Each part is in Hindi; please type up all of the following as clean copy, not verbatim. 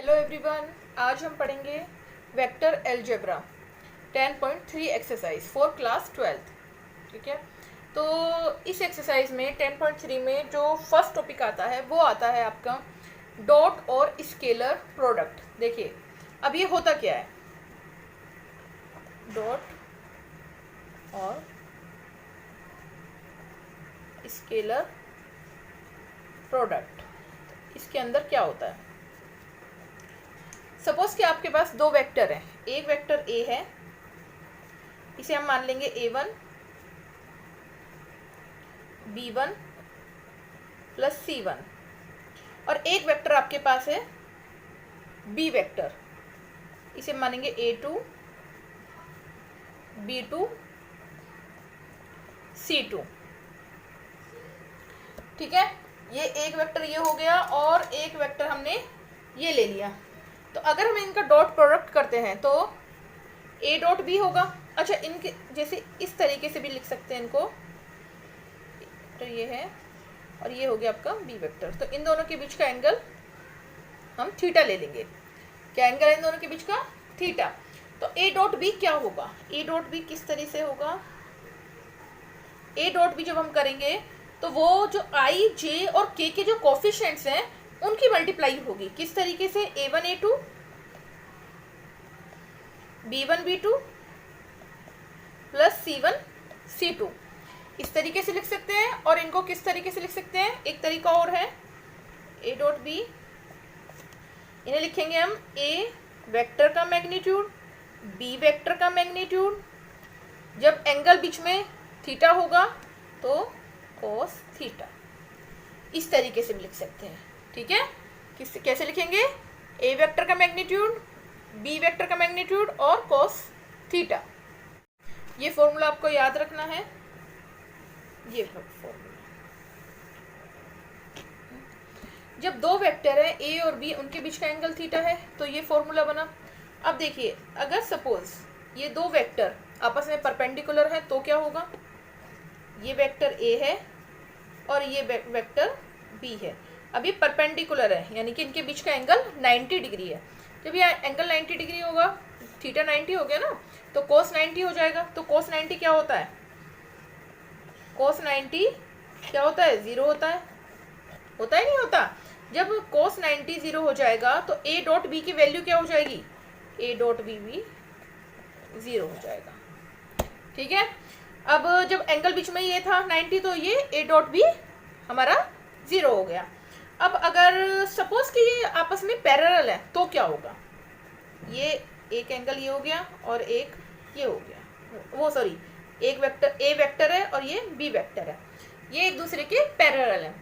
हेलो एवरीवन, आज हम पढ़ेंगे vector algebra 10.3 exercise for class 12th। ठीक है, तो इस एक्सरसाइज में 10.3 में जो फर्स्ट टॉपिक आता है वो आता है आपका डॉट और स्केलर प्रोडक्ट। देखिए अब ये होता क्या है, डॉट और स्केलर प्रोडक्ट। इसके अंदर क्या होता है, सपोज कि आपके पास दो वेक्टर हैं, एक वेक्टर ए है, इसे हम मान लेंगे a1 b1 प्लस c1, और एक वेक्टर आपके पास है b वेक्टर, इसे मानेंगे a2 b2 c2। ठीक है, ये एक वेक्टर ये हो गया और एक वेक्टर हमने ये ले लिया। तो अगर हम इनका डॉट प्रोडक्ट करते हैं तो a डॉट बी होगा। अच्छा, इनके जैसे इस तरीके से भी लिख सकते हैं इनको, तो ये है और ये हो गया आपका b वेक्टर। तो इन दोनों के बीच का एंगल हम थीटा ले लेंगे। क्या एंगल है इन दोनों के बीच का? थीटा। तो a डॉट बी क्या होगा? a डॉट बी किस तरह से होगा? a डॉट बी जब हम करेंगे तो वो जो i, j और k के जो कोफिशिएंट्स हैं उनकी मल्टीप्लाई होगी। किस तरीके से? a1 a2 b1 b2 plus c1 c2, इस तरीके से लिख सकते हैं। और इनको किस तरीके से लिख सकते हैं? एक तरीका और है, a डॉट बी, इन्हें लिखेंगे हम a वेक्टर का मैग्नीट्यूड b वेक्टर का मैग्नीट्यूड, जब एंगल बीच में थीटा होगा तो cos थीटा। इस तरीके से भी लिख सकते हैं। ठीक है, कैसे लिखेंगे? a वेक्टर का मैग्नीट्यूड b वेक्टर का मैग्नीट्यूड और cos थीटा। ये फॉर्मूला आपको याद रखना है, ये फॉर्मूला। जब दो वेक्टर है a और b, उनके बीच का एंगल थीटा है, तो ये फॉर्मूला बना। अब देखिए, अगर सपोज ये दो वेक्टर आपस में परपेंडिकुलर है तो क्या होगा? ये वेक्टर a है और ये वेक्टर b है। अब ये परपेंडिकुलर है, यानी कि इनके बीच का एंगल 90 डिग्री है। जब ये एंगल 90 डिग्री होगा, थीटा 90 हो गया ना, तो cos 90 हो जाएगा। तो cos 90 क्या होता है? cos 90 क्या होता है? 0 होता है। होता है नहीं होता? जब cos 90 0 हो जाएगा तो a डॉट बी की वैल्यू क्या हो जाएगी? a डॉट बी भी 0 हो जाएगा। ठीक है, अब जब एंगल बीच में ये था 90, तो ये a डॉट बी हमारा 0 हो गया। अब अगर सपोज कि ये आपस में पैरेलल है तो क्या होगा? ये एक एंगल ये हो गया और एक ये हो गया, वो सॉरी, एक वेक्टर a वेक्टर है और ये b वेक्टर है, ये एक दूसरे के पैरेलल है।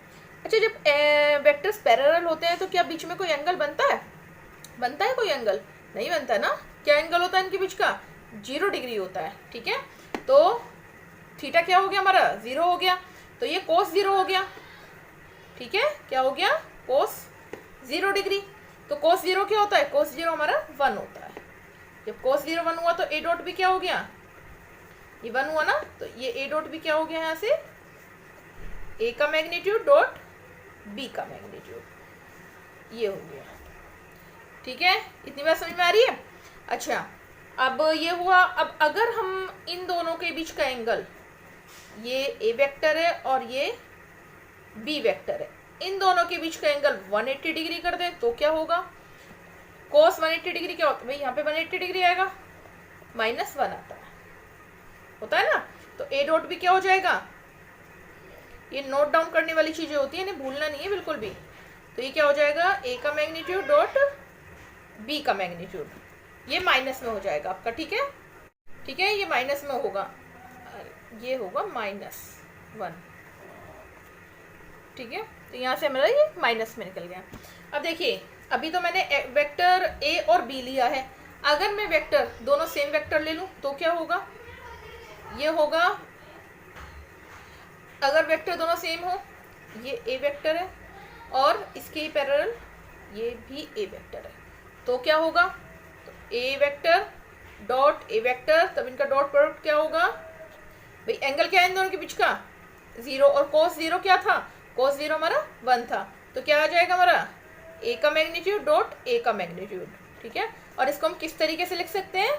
अच्छा, जब वेक्टर्स पैरेलल होते हैं तो क्या बीच में कोई एंगल बनता है? बनता है कोई एंगल? नहीं बनता ना। क्या एंगल होता है इनके बीच का? 0 डिग्री होता है। ठीक है, तो थीटा क्या हो गया हमारा? 0 हो गया। तो ये cos 0 हो गया। ठीक है, क्या हो गया? cos 0 degree. तो cos 0 क्या होता है? cos 0 हमारा 1 होता है। जब cos 0 1 हुआ तो a डॉट बी क्या हो गया? ये 1 हुआ ना, तो ये a डॉट बी क्या हो गया? यहाँ से a का मैग्नीट्यूड डॉट b का मैग्नीट्यूड, ये हो गया। ठीक है, इतनी बात समझ में आ रही है? अच्छा, अब ये हुआ। अब अगर हम इन दोनों के बीच का एंगल, ये a वेक्टर है और ये b वेक्टर है, इन दोनों के बीच का एंगल 180 डिग्री कर दें तो क्या होगा? cos 180 डिग्री क्या होता है भाई? यहाँ पे 180 डिग्री आएगा, -1 आता है, होता है ना। तो a डॉट बी क्या हो जाएगा? ये नोट डाउन करने वाली चीजें होती है, इन्हें भूलना नहीं है बिल्कुल भी। तो ये क्या हो जाएगा? a का मैग्नीट्यूड डॉट b का मैग्नीट्यूड, ये माइनस में हो जाएगा आपका। ठीक है, ठीक है, ये माइनस में होगा, ये होगा -1। ठीक है, तो यहाँ से हमारा ये माइनस में निकल गया। अब देखिए, अभी तो मैंने वेक्टर a और b लिया है। अगर मैं वेक्टर दोनों सेम वेक्टर ले लूँ तो क्या होगा? ये होगा, अगर वेक्टर दोनों सेम हो, ये a वेक्टर है और इसके ही पैरेलल ये भी a वेक्टर है, तो क्या होगा? तो a vector dot a vector, तब इनका डॉट प्रोडक्ट क्या होगा भाई? एंगल क्या है इन दोनों के बीच का? 0, और cos 0 क्या था? cos 0 हमारा 1 था, तो क्या आ जाएगा हमारा? ए का मैग्नीट्यूड डॉट ए का मैग्नीट्यूड, ठीक है। और इसको हम किस तरीके से लिख सकते हैं,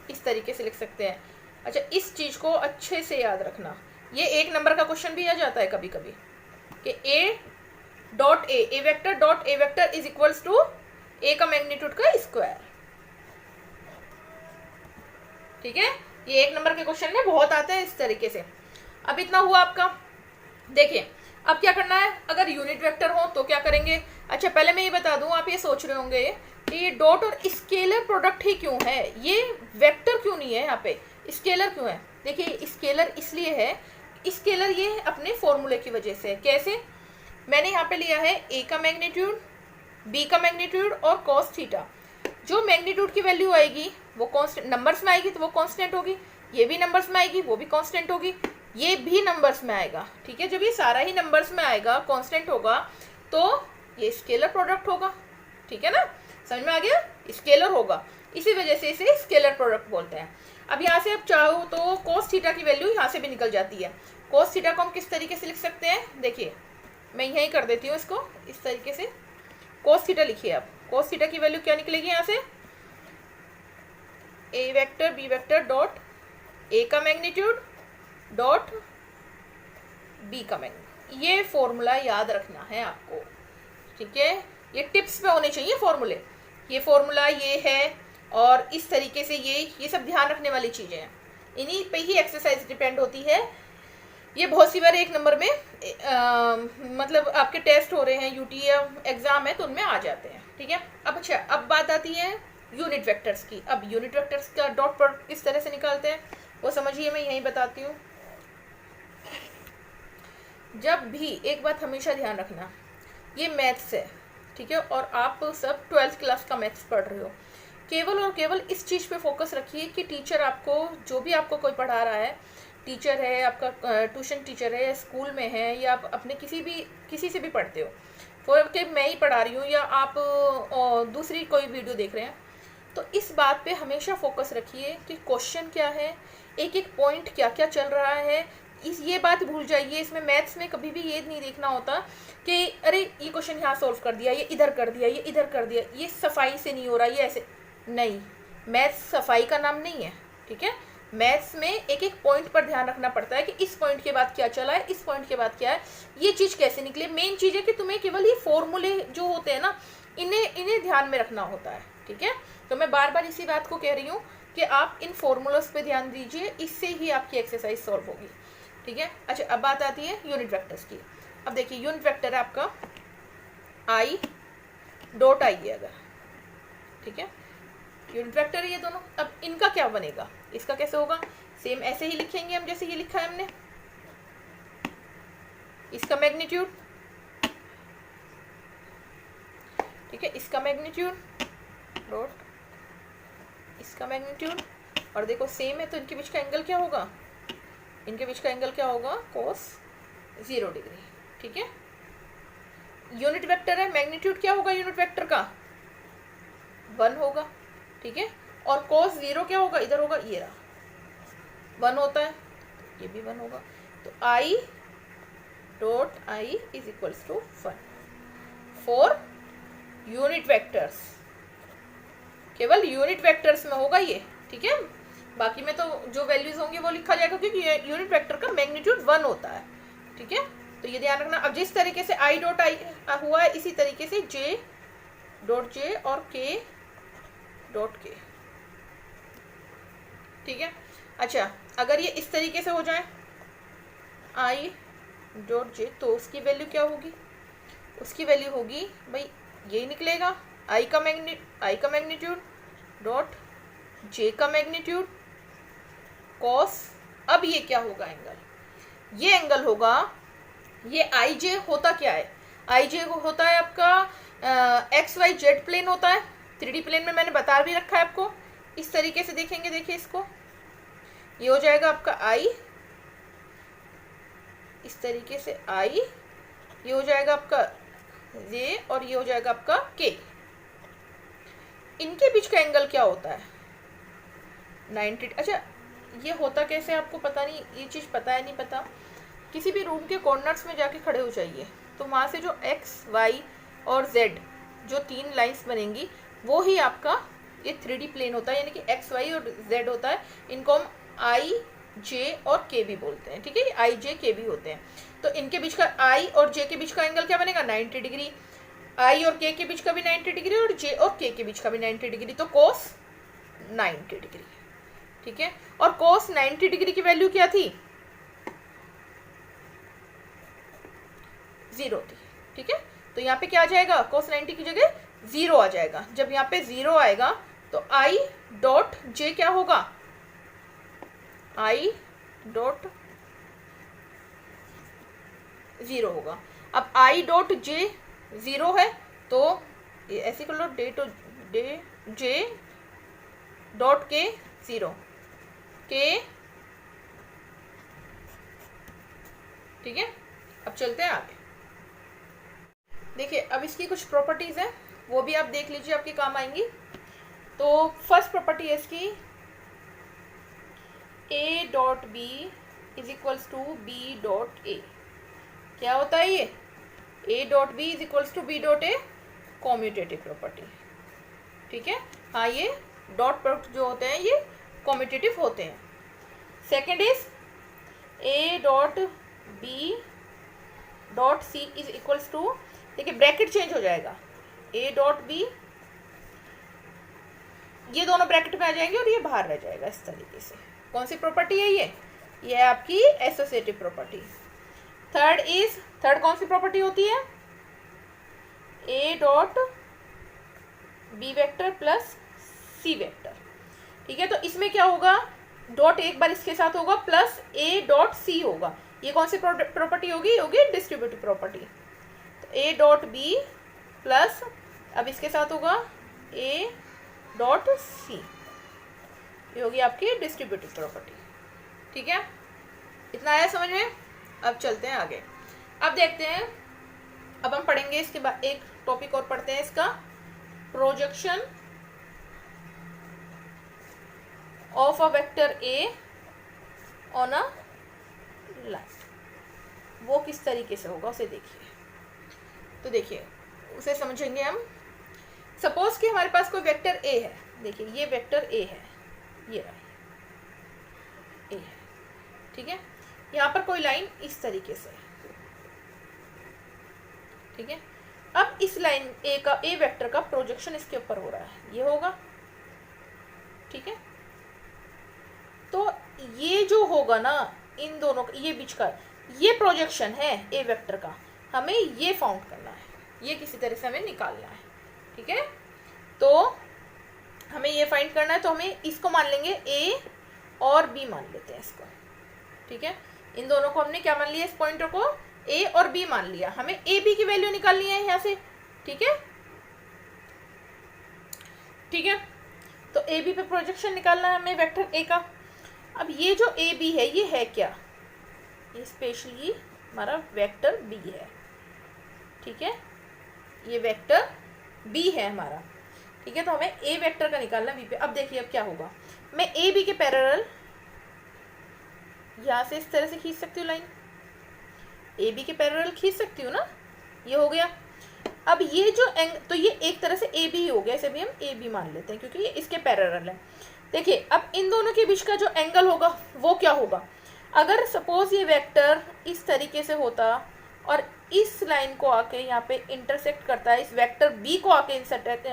इस तरीके से लिख सकते हैं। अच्छा, इस चीज को अच्छे से याद रखना, ये 1 नंबर का क्वेश्चन भी आ जाता है कभी कभी कि A dot A vector dot A vector is equals to A का मैग्नीट्यूड का स्क्वायर, ठीक है। ये 1 नंबर के क्वेश्चन में बहुत आते हैं इस तरीके से। अब इतना हुआ आपका। देखिए अब क्या करना है, अगर यूनिट वेक्टर हो तो क्या करेंगे। अच्छा पहले मैं ये बता दूं, आप ये सोच रहे होंगे कि ये डॉट और स्केलर प्रोडक्ट ही क्यों है, ये वेक्टर क्यों नहीं है, यहाँ पे स्केलर क्यों है। देखिए स्केलर इसलिए है, स्केलर ये अपने फॉर्मूले की वजह से। कैसे, मैंने यहाँ पे लिया है ए का मैग्नीट्यूड, बी का मैग्नीट्यूड और कॉस थीटा। जो मैग्नीट्यूड की वैल्यू आएगी वो कांस्टेंट नंबर्स में आएगी तो वो कांस्टेंट होगी, ये भी नंबर्स में आएगी वो भी कांस्टेंट होगी, ये भी नंबर्स में आएगा, ठीक है। जब ये सारा ही नंबर्स में आएगा, कांस्टेंट होगा, तो ये स्केलर प्रोडक्ट होगा, ठीक है ना, समझ में आ गया, स्केलर होगा, इसी वजह से इसे स्केलर प्रोडक्ट बोलते हैं। अब यहाँ से आप चाहो तो cos थीटा की वैल्यू यहाँ से भी निकल जाती है। cos थीटा को हम किस तरीके से लिख सकते हैं, देखिए मैं यहीं कर देती हूँ इसको इस तरीके से। cos थीटा लिखिए आप, cos थीटा की वैल्यू क्या निकलेगी यहाँ से, A vector B vector dot A का मैग्नीट्यूड डॉट बी का मैग्नीट्यूड। ये फॉर्मूला याद रखना है आपको, ठीक है। ये टिप्स पे होने चाहिए फॉर्मूले, ये फॉर्मूला ये है और इस तरीके से ये सब ध्यान रखने वाली चीजें हैं, इन्हीं पे ही एक्सरसाइज डिपेंड होती है। ये बहुत सी बार 1 नंबर में मतलब आपके टेस्ट हो रहे हैं, यूटी एग्जाम है तो उनमें आ जाते हैं, ठीक है। अब अच्छा, अब बात आती है यूनिट वेक्टर्स की। अब यूनिट वेक्टर्स का डॉट प्रोडक्ट किस तरह से निकालते हैं वो समझिए, मैं यहीं बताती हूँ। जब भी एक बात हमेशा ध्यान रखना, ये मैथ्स है, ठीक है, और आप सब 12th क्लास का मैथ्स पढ़ रहे हो, केवल और केवल इस चीज़ पे फोकस रखिए कि टीचर आपको, जो भी आपको कोई पढ़ा रहा है, टीचर है आपका, ट्यूशन टीचर है, स्कूल में है, या आप अपने किसी से भी पढ़ते हो, फॉर के मैं ही पढ़ा रही हूँ या आप दूसरी कोई वीडियो देख रहे हैं, तो इस बात पे हमेशा फोकस रखिए कि क्वेश्चन क्या है, एक एक पॉइंट क्या क्या चल रहा है। ये बात भूल जाइए, इसमें मैथ्स में कभी भी ये नहीं देखना होता कि अरे ये क्वेश्चन यहाँ सॉल्व कर दिया, ये इधर कर दिया, ये इधर कर दिया, ये सफाई से नहीं हो रहा, ये ऐसे नहीं। मैथ्स सफाई का नाम नहीं है, ठीक है। मैथ्स में एक एक पॉइंट पर ध्यान रखना पड़ता है कि इस पॉइंट के बाद क्या चला है, इस पॉइंट के बाद क्या है, ये चीज़ कैसे निकले। मेन चीज़ है कि तुम्हें केवल ये फॉर्मूले जो होते हैं ना, इन्हें ध्यान में रखना होता है, ठीक है। तो मैं बार बार इसी बात को कह रही हूँ कि आप इन फॉर्मूलास पे ध्यान दीजिए, इससे ही आपकी एक्सरसाइज सॉल्व होगी, ठीक है। अच्छा अब बात आती है यूनिट वेक्टर्स की। अब देखिए यूनिट वेक्टर है आपका आई डॉट आई है अगर, ठीक है, यूनिट वेक्टर है ये दोनों। अब इनका क्या बनेगा, इसका कैसे होगा, सेम ऐसे ही लिखेंगे हम जैसे ये लिखा है हमने, इसका मैग्नीट्यूड, ठीक है, इसका मैग्नीट्यूड डॉट इसका मैग्नीट्यूड, और देखो सेम है तो इनके बीच का एंगल क्या होगा, इनके बीच का एंगल क्या होगा, cos 0 डिग्री, ठीक है। यूनिट वेक्टर है, मैग्नीट्यूड क्या होगा यूनिट वेक्टर का, 1 होगा, ठीक है। और cos 0 क्या होगा, इधर होगा, ये रहा 1 होता है, ये भी 1 होगा। तो I dot i is equals to 1 for unit vectors, केवल यूनिट वेक्टर्स में होगा ये, ठीक है। बाकी में तो जो वैल्यूज होंगे वो लिखा जाएगा क्योंकि यूनिट वेक्टर का मैग्नीट्यूड 1 होता है, ठीक है। तो ये ध्यान रखना। अब जिस तरीके से आई डॉट आई हुआ है, इसी तरीके से जे डॉट जे और के डॉट के, ठीक है। अच्छा अगर ये इस तरीके से हो जाए आई डॉट जे, तो उसकी वैल्यू क्या होगी, उसकी वैल्यू होगी भाई यही निकलेगा, आई का मैग्नीट्यूड डॉट जे का मैग्नीट्यूड कॉस। अब ये क्या होगा एंगल, ये एंगल होगा, ये आई जे होता क्या है, आई जे होता है आपका एक्स वाई जेड प्लेन होता है, 3D प्लेन में मैंने बता भी रखा है आपको। इस तरीके से देखेंगे, देखिए इसको, ये हो जाएगा आपका आई, इस तरीके से आई, ये हो जाएगा आपका जे और ये हो जाएगा आपका के। इनके बीच का एंगल क्या होता है 90। अच्छा ये होता कैसे आपको पता नहीं, ये चीज़ पता है नहीं पता, किसी भी रूम के कॉर्नर्स में जाके खड़े हो जाइए तो वहाँ से जो एक्स वाई और जेड जो 3 लाइंस बनेंगी वो ही आपका ये 3D प्लेन होता है, यानी कि एक्स वाई और जेड होता है। इनको हम आई जे और के भी बोलते हैं, ठीक है, आई जे के भी होते हैं। तो इनके बीच का आई और जे के बीच का एंगल क्या बनेगा, 90 डिग्री। आई और के बीच का भी 90 डिग्री और जे और के बीच का भी 90 डिग्री, तो कोस 90 डिग्री, ठीक है। और कोस 90 डिग्री की वैल्यू क्या थी, 0 थी, ठीक है। तो यहाँ पे क्या आ जाएगा, कोस 90 की जगह 0 आ जाएगा। जब यहाँ पे 0 आएगा तो आई डॉट जे क्या होगा, आई डॉट 0 होगा। अब आई डॉट जे 0 है तो ये ऐसे कर लो, डे जे डॉट के 0 के, ठीक है। अब चलते हैं आगे। देखिए अब इसकी कुछ प्रॉपर्टीज हैं, वो भी आप देख लीजिए, आपके काम आएंगी। तो फर्स्ट प्रॉपर्टी है इसकी, a dot b is equals to b dot a. क्या होता है ये, a dot b is equals to b dot a, commutative property, ठीक है। हाँ, ये डॉट प्रोडक्ट जो होते हैं ये कॉम्यूटेटिव होते हैं। Second is a dot b dot c is equals to, देखिए ब्रैकेट चेंज हो जाएगा, ए डॉट बी, ये दोनों ब्रैकेट में आ जाएंगे और ये बाहर रह जाएगा इस तरीके से। कौन सी प्रॉपर्टी है ये है आपकी एसोसिएटिव प्रॉपर्टी। थर्ड कौन सी प्रॉपर्टी होती है, a dot B vector plus c vector, ठीक है। तो इसमें क्या होगा, डॉट एक बार इसके साथ होगा प्लस ए डॉट सी होगा। ये कौन सी प्रॉपर्टी होगी, डिस्ट्रीब्यूटिव प्रॉपर्टी। तो ए डॉट बी प्लस, अब इसके साथ होगा ए डॉट सी, ये होगी आपकी डिस्ट्रीब्यूटिव प्रॉपर्टी, ठीक है। इतना आया समझ में। अब चलते हैं आगे। अब देखते हैं, अब हम पढ़ेंगे इसके बाद एक टॉपिक और पढ़ते हैं इसका, projection of a vector a on a line. वो किस तरीके से होगा उसे देखिए। तो देखिए उसे समझेंगे हम। सपोज कि हमारे पास कोई वेक्टर ए है, देखिए ये वेक्टर ए है, ये रहा ए है, ठीक है। यहाँ पर कोई लाइन इस तरीके से, ठीक है। अब इस लाइन ए वेक्टर का प्रोजेक्शन इसके ऊपर हो रहा है, ये होगा, ठीक है। तो ये जो होगा ना, इन दोनों का ये बीच का ये प्रोजेक्शन है ए वेक्टर का, हमें ये फाउंड करना है, ये किसी तरह से हमें निकालना है, ठीक है। तो हमें ये फाइंड करना है, तो हमें इसको मान लेंगे ए और बी मान लेते हैं इसको, ठीक है। इन दोनों को हमने क्या मान लिया, इस पॉइंटर को ए और बी मान लिया। हमें ए बी की वैल्यू निकालनी है यहाँ से, ठीक है, ठीक है। तो ए बी पे प्रोजेक्शन निकालना है हमें वेक्टर ए का। अब ये जो ए बी है ये है क्या, ये स्पेशली हमारा वेक्टर बी है, ठीक है, ये वेक्टर बी है हमारा, ठीक है। तो हमें ए वेक्टर का निकालना है बी पे। अब देखिए अब क्या होगा, मैं ए बी के पैरेलल यहाँ से इस तरह से खींच सकती हूँ लाइन, ए बी के पैरेलल खींच सकती हूँ ना, ये हो गया। अब ये जो तो ये एक तरह से ए बी हो गया, इसे भी हम ए बी मान लेते हैं क्योंकि ये इसके पैरेलल है। देखिए अब इन दोनों के बीच का जो एंगल होगा वो क्या होगा, अगर सपोज ये वेक्टर इस तरीके से होता और इस लाइन को आके यहाँ पे इंटरसेक्ट करता है, इस वेक्टर बी को आके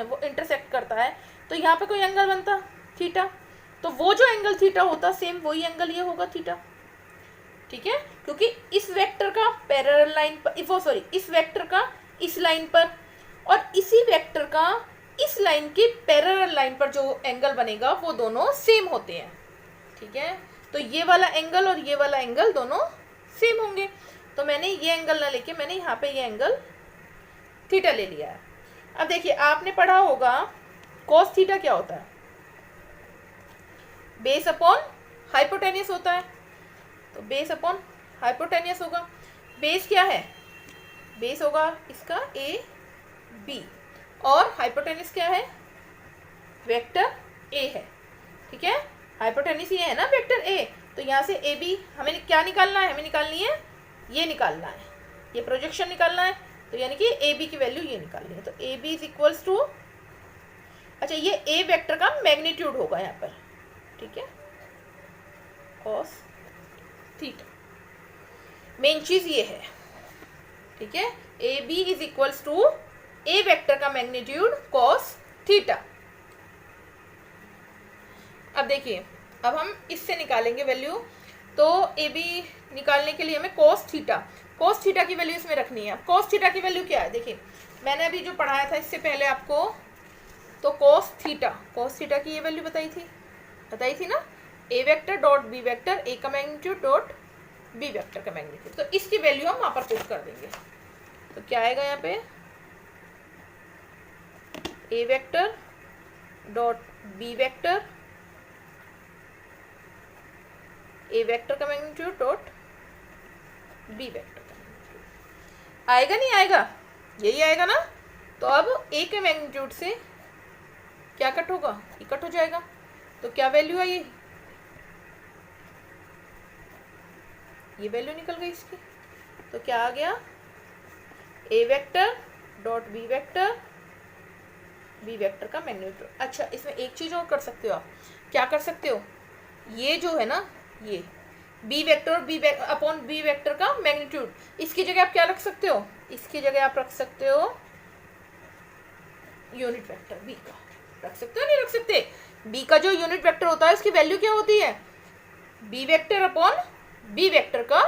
वो इंटरसेक्ट करता है, तो यहाँ पे कोई एंगल बनता थीटा, तो वो जो एंगल थीटा होता सेम वही एंगल ये होगा थीटा, ठीक है। क्योंकि इस वेक्टर का पैरेलल लाइन पर, वो सॉरी इस वेक्टर का इस लाइन पर और इसी वेक्टर का इस लाइन की पैरेलल लाइन पर जो एंगल बनेगा वो दोनों सेम होते हैं, ठीक है। तो ये वाला एंगल और ये वाला एंगल दोनों सेम होंगे। तो मैंने ये एंगल ना लेके मैंने यहाँ पे ये एंगल थीटा ले लिया है। अब देखिए आपने पढ़ा होगा cos थीटा क्या होता है, बेस अपॉन हाइपोटेनियस होता है। तो बेस अपॉन हाइपोटेनियस होगा। बेस क्या है, बेस होगा इसका ए बी और हाइपोटेनियस क्या है, वेक्टर ए है, ठीक है। हाइपोटेनियस ये है ना वेक्टर ए, तो यहाँ से ए बी हमें क्या निकालना है, हमें निकालनी है ये निकालना है, ये प्रोजेक्शन निकालना है। तो यानी कि ए बी की वैल्यू ये निकालनी है। तो a b is equals to, अच्छा ये ए वेक्टर का मैग्नीट्यूड होगा यहाँ पर, ठीक है, कॉस थीटा, मेन चीज ये है, ठीक है। A b is equals to a vector का मैग्नीट्यूड कॉस थीटा। अब देखिए, अब हम इससे निकालेंगे वैल्यू। तो ए बी निकालने के लिए हमें कॉस थीटा की वैल्यू इसमें रखनी है। कॉस थीटा की वैल्यू क्या है, देखिए मैंने अभी जो पढ़ाया था इससे पहले आपको, तो कॉस थीटा की ये वैल्यू बताई थी ना, A vector dot B vector, ए का मैग्नीट्यूड डॉट बी वेक्टर का मैग्नीट्यूड। तो इसकी वैल्यू हम वहां पर पुट कर देंगे। तो क्या आएगा यहाँ पे, ए vector dot B vector, a vector का मैग्नीट्यूड डॉट बी वेक्टर का मैग्नीट्यूड। आएगा नहीं आएगा, यही आएगा ना। तो अब ए के मैग्नीट्यूड से क्या कट होगा, ये कट हो जाएगा। तो क्या वैल्यू आई, ये वैल्यू निकल गई इसकी। तो क्या आ गया, ए वेक्टर डॉट बी वेक्टर का मैग्नीट्यूड। अच्छा इसमें एक चीज और कर सकते हो आप, क्या कर सकते हो, ये जो है ना, ये बी वेक्टर और अपॉन बी वेक्टर का मैग्नीट्यूड, इसकी जगह आप क्या रख सकते हो, इसकी जगह आप रख सकते हो यूनिट वेक्टर बी का, रख सकते हो नहीं रख सकते। बी का जो यूनिट वेक्टर होता है उसकी वैल्यू क्या होती है, b vector upon b vector का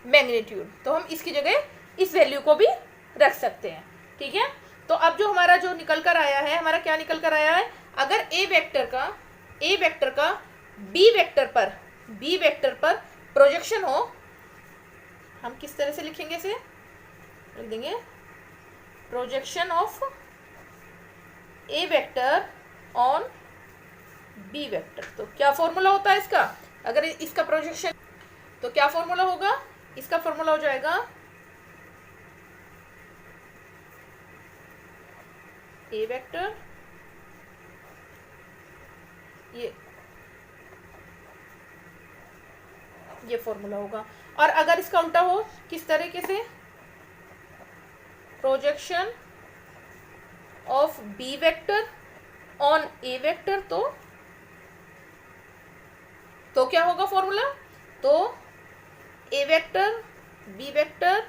मैग्नीट्यूड। तो हम इसकी जगह इस वैल्यू को भी रख सकते हैं, ठीक है। तो अब जो हमारा जो निकल कर आया है, हमारा क्या निकल कर आया है, अगर ए वेक्टर का बी वेक्टर पर प्रोजेक्शन हो, हम किस तरह से लिखेंगे इसे, लिख देंगे projection of a vector on b vector. तो क्या फॉर्मूला होता है इसका, अगर इसका प्रोजेक्शन, तो क्या फॉर्मूला होगा, इसका फॉर्मूला हो जाएगा ए वेक्टर, ये फॉर्मूला होगा। और अगर इसका उल्टा हो, किस तरीके से, projection of b vector on a vector, तो क्या होगा फॉर्मूला, तो ए वेक्टर बी वेक्टर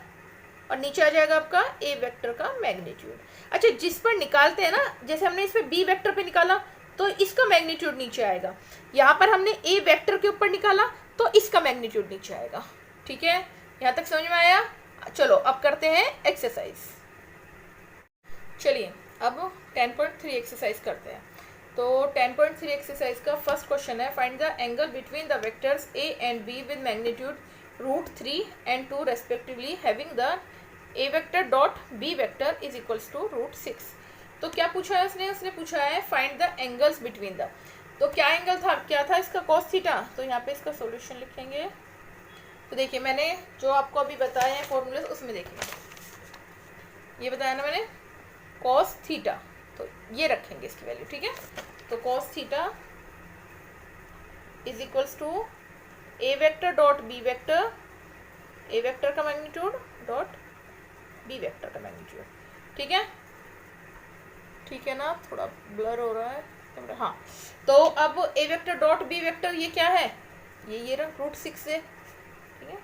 और नीचे आ जाएगा आपका ए वेक्टर का मैग्नीट्यूड। अच्छा जिस पर निकालते हैं ना, जैसे हमने इस पे बी वेक्टर पे निकाला तो इसका मैग्नीट्यूड नीचे आएगा, यहाँ पर हमने ए वेक्टर के ऊपर निकाला तो इसका मैग्नीट्यूड नीचे आएगा, ठीक है। यहाँ तक समझ में आया। चलो अब करते हैं एक्सरसाइज। चलिए अब 10.3 एक्सरसाइज करते हैं। तो 10.3 एक्सरसाइज का फर्स्ट क्वेश्चन है, find the angle between the vectors A and be with magnitude √3 and 2 respectively having the a vector dot b vector is equals to √6। तो क्या पूछा है उसने पूछा है find the angles between the, तो क्या एंगल था, क्या था इसका, cos थीटा। तो यहाँ पे इसका सॉल्यूशन लिखेंगे। तो देखिए मैंने जो आपको अभी बताया है फॉर्मूले, उसमें देखिए ये बताया ना मैंने, cos थीटा, तो ये रखेंगे इसकी वैल्यू, ठीक है। तो cos theta is equals to a vector dot B vector, a vector का मैग्नीट्यूड डॉट बी वेक्टर का मैग्नीट्यूड, ठीक है ना, थोड़ा ब्लर हो रहा है, हाँ। तो अब ए वेक्टर डॉट बी वेक्टर ये क्या है, ये रहा √6 से, ठीक है।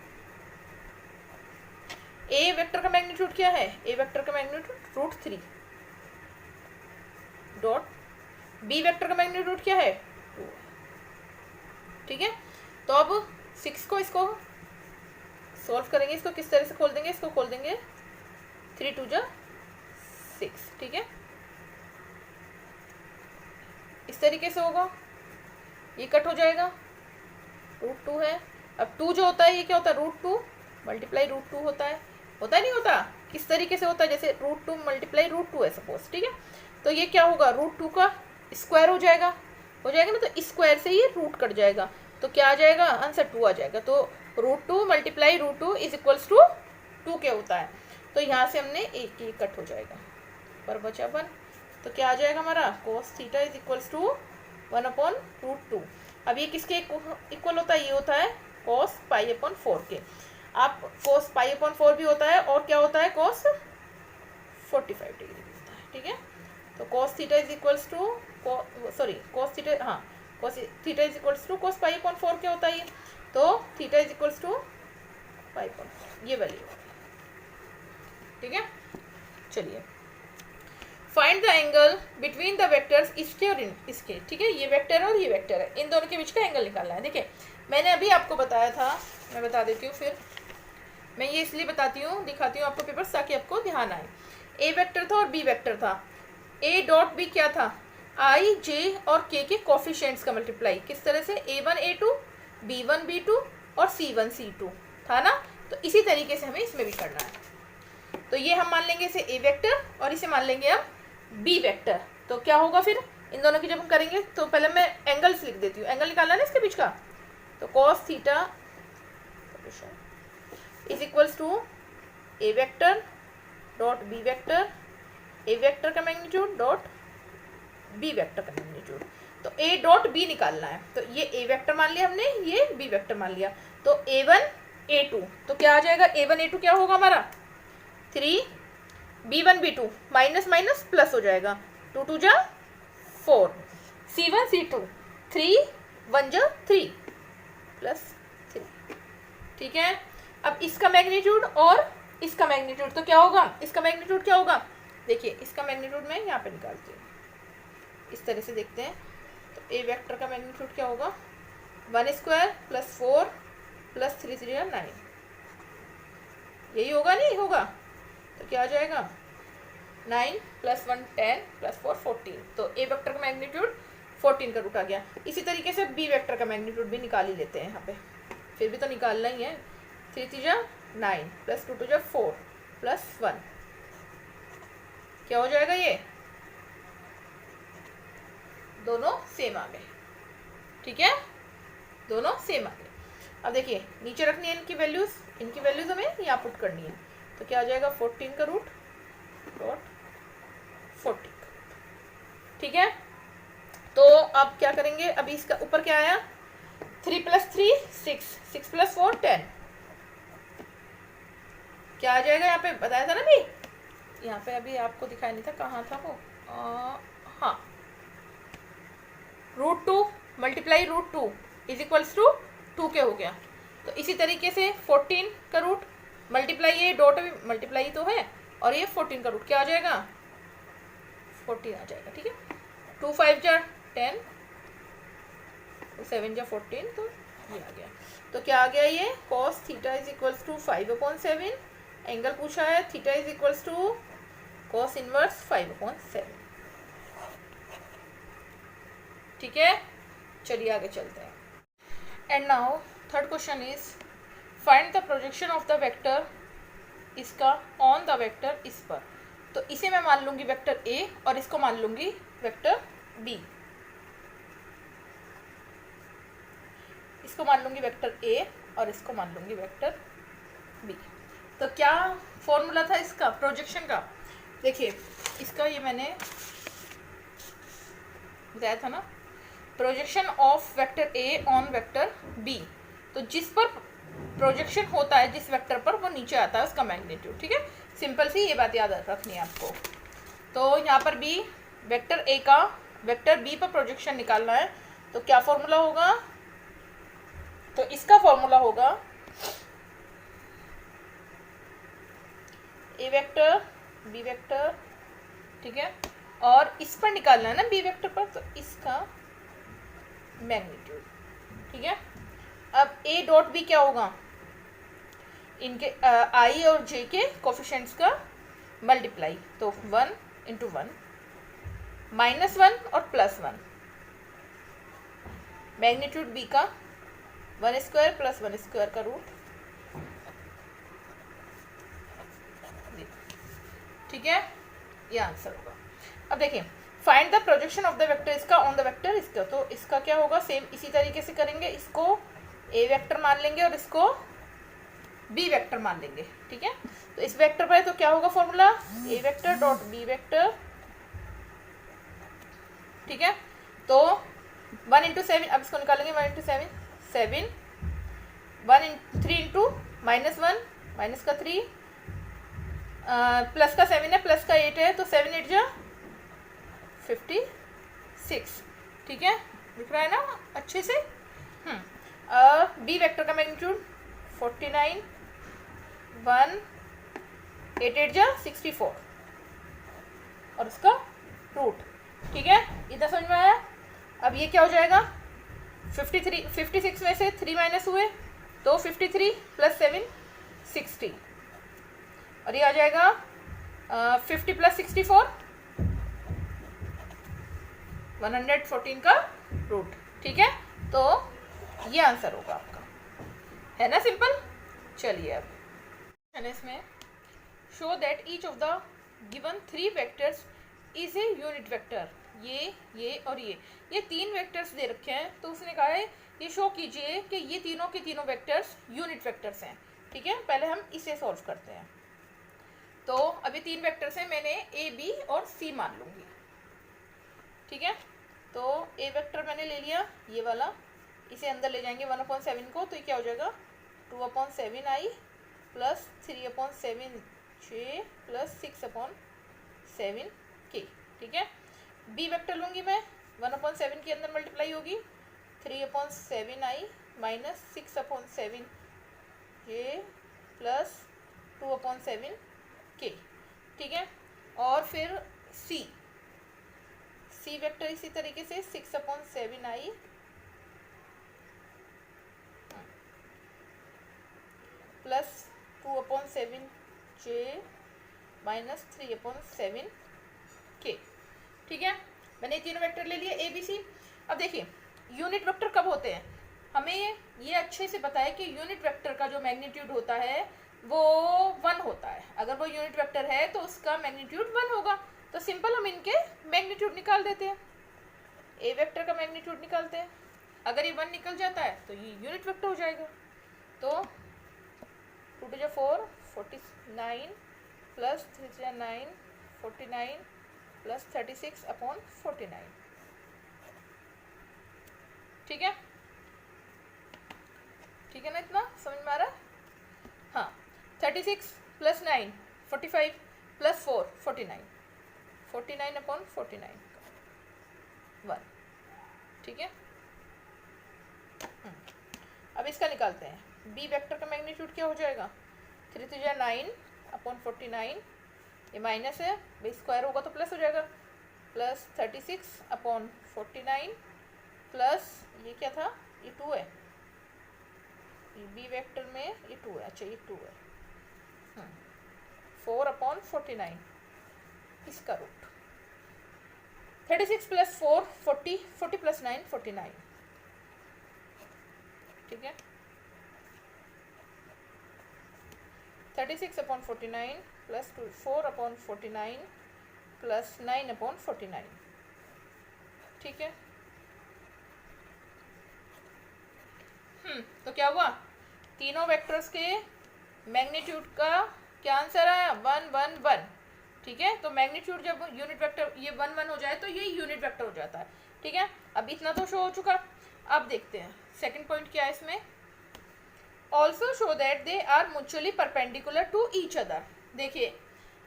ए वेक्टर का मैग्नीट्यूड क्या है, ए वेक्टर का मैग्नीट्यूड √3 डॉट बी वेक्टर का मैग्नीट्यूड क्या है 2, ठीक है। तो अब 6 को इसको सॉल्व करेंगे, इसको किस तरह से खोल देंगे, इसको खोल देंगे 3 2 जा 6, ठीक है। इस तरीके से होगा, ये कट हो जाएगा, √2 है। अब 2 जो होता है ये क्या होता है, √2 मल्टीप्लाई √2 होता है नहीं होता, किस तरीके से होता है, जैसे √2 मल्टीप्लाई √2 है सपोज, ठीक है। तो ये क्या होगा, √2 का स्क्वायर हो जाएगा ना, तो स्क्वायर से ये रूट कट जाएगा, तो क्या आ जाएगा आंसर 2 आ जाएगा। तो √2 मल्टीप्लाई √2 इज इक्वल्स टू 2 क्या होता है, तो यहाँ से हमने एक कट हो जाएगा, पर बचा 1। तो क्या आ जाएगा हमारा, cos theta is equals to 1/√2। अब ये किसके इक्वल होता है, ये होता है cos π/4 के। आप cos π/4 भी होता है, और क्या होता है cos 45 डिग्री मिलता है, ठीक है। तो cos theta is equals to cos theta, हाँ cos theta is equals to cos pi upon 4 क्या होता है ये, तो theta is equals to pi upon 4, ये वैल्यू, ठीक है। चलिए, find the angle between the vectors इसके और इसके, ठीक है। ये वेक्टर है और ये वेक्टर है, इन दोनों के बीच का एंगल निकालना है। देखिए मैंने अभी आपको बताया था, मैं बता देती हूँ, फिर मैं ये इसलिए बताती हूँ, दिखाती हूँ आपको पेपर्स ताकि आपको ध्यान आए। ए वेक्टर था और बी वेक्टर था। ए डॉट बी क्या था, आई जे और के कोफिशिएंट्स का मल्टीप्लाई, किस तरह से, a1 a2 b1 b2 और c1 c2 था ना। तो इसी तरीके से हमें इसमें भी करना है। तो ये हम मान लेंगे इसे ए वेक्टर और इसे मान लेंगे हम बी वेक्टर। तो क्या होगा फिर इन दोनों की जब हम करेंगे, तो पहले मैं एंगल्स लिख देती हूँ, एंगल निकालना है ना इसके बीच का। तो cos theta is equals to a vector dot B vector, a vector का मैग्नीट्यूड डॉट बी वेक्टर का मैग्नीट्यूड। तो ए डॉट बी निकालना है, तो ये ए वेक्टर मान लिया हमने, ये बी वेक्टर मान लिया। तो a1 a2, तो क्या आ जाएगा, a1 a2 क्या होगा हमारा 3, b1 b2 minus minus plus हो जाएगा, 2 2 जा 4, c1 c2 3 1 जा 3 प्लस 3, ठीक है। अब इसका मैग्नीट्यूड और इसका मैग्नीट्यूड तो क्या होगा, इसका मैग्नीट्यूड क्या होगा, देखिए इसका मैग्नीट्यूड मैं यहाँ पे निकालती हूँ, इस तरह से देखते हैं। तो ए वेक्टर का मैग्नीट्यूड क्या होगा, 1 स्क्वायर प्लस 4 प्लस 3 3 9, यही होगा, नहीं होगा तो क्या आ जाएगा 9 प्लस 1 10 प्लस 4 14। तो ए वेक्टर का मैग्नीट्यूड 14 का रूट आ गया। इसी तरीके से बी वेक्टर का मैग्नीट्यूड भी निकाल ही लेते हैं यहाँ पे, फिर भी तो निकालना ही है। 3 3 जा 9 प्लस 2 2 जा 4 प्लस 1, क्या हो जाएगा, ये दोनों सेम आ गए, ठीक है, दोनों सेम आ गए। अब देखिए नीचे रखनी है इनकी वैल्यूज हमें यहाँ पुट करनी है। तो क्या आ जाएगा 14 का रूट डॉट 14, ठीक है। तो अब क्या करेंगे, अभी इसका ऊपर क्या आया, 3 प्लस 3 6, 6 प्लस 4 10, क्या आ जाएगा, यहाँ पे बताया था ना अभी, यहाँ पे अभी आपको दिखाई नहीं था, कहाँ था वो, हाँ √2 मल्टीप्लाई √2 इज इक्वल्स टू 2 के हो गया। तो इसी तरीके से 14 का रूट मल्टीप्लाई, ये डॉट भी मल्टीप्लाई तो है, और ये 14 का रूट क्या आ जाएगा 14 आ जाएगा, ठीक है। 2 5 जा 10, 7 जा 14, तो ये आ गया। तो क्या आ गया, ये cos theta is equals to 5/7, angle पूछा है, theta is equals to cos inverse 5/7, ठीक है। चलिए आगे चलते हैं। And now third question is find the projection of the vector इसका ऑन द वेक्टर इस पर। तो इसे मैं मान लूंगी वेक्टर ए और इसको मान लूंगी वेक्टर बी, इसको मान लूंगी वेक्टर ए और इसको मान लूंगी वेक्टर बी। तो क्या फॉर्मूला था इसका प्रोजेक्शन का, देखिए इसका ये मैंने बताया था ना, projection of vector a on vector b. तो जिस पर प्रोजेक्शन होता है जिस वेक्टर पर, वो नीचे आता है उसका मैग्नीट्यूड, ठीक है। सिंपल सी ये बात याद रखनी है आपको। तो यहाँ पर बी वेक्टर ए का वेक्टर बी पर प्रोजेक्शन निकालना है, तो क्या फॉर्मूला होगा, तो इसका फॉर्मूला होगा ए वेक्टर बी वेक्टर, ठीक है, और इस पर निकालना है ना बी वेक्टर पर, तो इसका मैग्नीट्यूड, ठीक है। अब ए डॉट बी क्या होगा, इनके आई और जे के कोफिशिएंट्स का मल्टीप्लाई, तो 1 × 1 -1 और +1, मैग्नीट्यूड बी का 1 स्क्वायर प्लस 1 स्क्वायर का रूट, ठीक है, ये आंसर होगा। अब देखिए find the projection of the vector इसका ऑन द वेक्टर इसका। तो इसका क्या होगा, सेम इसी तरीके से करेंगे, इसको ए वेक्टर मान लेंगे और इसको बी वेक्टर मान लेंगे, ठीक है। तो इस वेक्टर पर तो क्या होगा फॉर्मूला, ए वेक्टर डॉट बी वेक्टर, ठीक है। तो 1 × 7, अब इसको निकालेंगे 1 × 7 7, 3 × -1 माइनस का 3, प्लस का 7 है, प्लस का 8 है, तो 7 8 जा 56, ठीक है, दिख रहा है ना अच्छे से। बी वेक्टर का मैग्नीट्यूड 49, 1 8 8 जा 64 और उसका रूट, ठीक है, इतना समझ में आया। अब ये क्या हो जाएगा, 56 में से 3 माइनस हुए तो 53 प्लस 7 60 और ये आ जाएगा 50 प्लस 64 114 का रूट, ठीक है, तो ये आंसर होगा आपका, है ना सिंपल। चलिए अब इसमें show that each of the given 3 vectors is a unit vector. ये और ये 3 वेक्टर्स दे रखे हैं, तो उसने कहा है ये शो कीजिए कि ये तीनों के तीनों वेक्टर्स यूनिट वेक्टर्स हैं, ठीक है। पहले हम इसे सॉल्व करते हैं। तो अभी 3 वेक्टर्स हैं, मैंने ए बी और सी मान लूंगी, ठीक है। तो ए वेक्टर मैंने ले लिया ये वाला, इसे अंदर ले जाएंगे 1/7 को, तो ये क्या हो जाएगा 2/7i plus 3/7j plus 6/7k, ठीक है। बी वेक्टर लूंगी मैं, 1/7 के अंदर मल्टीप्लाई होगी 3/7i minus 6/7j plus 2/7k, ठीक है। और फिर सी वेक्टर इसी तरीके से 6/7i plus 2/7j minus 3/7k, ठीक है। मैंने तीनों वेक्टर ले लिए ए बी सी। अब देखिए यूनिट वेक्टर कब होते हैं, हमें ये अच्छे से पता है कि यूनिट वेक्टर का जो मैग्नीट्यूड होता है वो 1 होता है। अगर वो यूनिट वेक्टर है तो उसका मैग्नीट्यूड 1 होगा, तो सिंपल हम इनके मैग्नीट्यूड निकाल देते हैं। ए वेक्टर का मैग्नीट्यूड निकालते हैं, अगर ये 1 निकल जाता है तो ये यूनिट वेक्टर हो जाएगा। तो 2 to 4 49 प्लस 3 to 9 49 प्लस 36/49, ठीक है, ठीक है ना, इतना समझ में आ रहा है। हाँ 36 प्लस 9 45 प्लस 4 49 49/49 1, ठीक है। अब इसका निकालते हैं, बी वेक्टर का मैग्नीट्यूड क्या हो जाएगा 3 to 9/49, ये माइनस है भाई, स्क्वायर होगा तो प्लस हो जाएगा, प्लस 36/49 प्लस ये क्या था, ये 2 है, बी वेक्टर में ये 2 है, अच्छा ये 2 है, 4/49 इसका रूट, 36 प्लस 4 40 40 प्लस 9 49, ठीक है। 36/49 प्लस 4/49 प्लस 9/49, ठीक है। तो क्या हुआ, तीनों वेक्टर्स के मैग्नीट्यूड का क्या आंसर आया 1 1 1, ठीक है। तो मैग्नीट्यूड जब यूनिट वेक्टर ये 1 1 हो जाए तो ये यूनिट वेक्टर हो जाता है, ठीक है। अब इतना तो शो हो चुका। अब देखते हैं सेकंड पॉइंट क्या है इसमें, also show that they are mutually perpendicular to each other. देखिए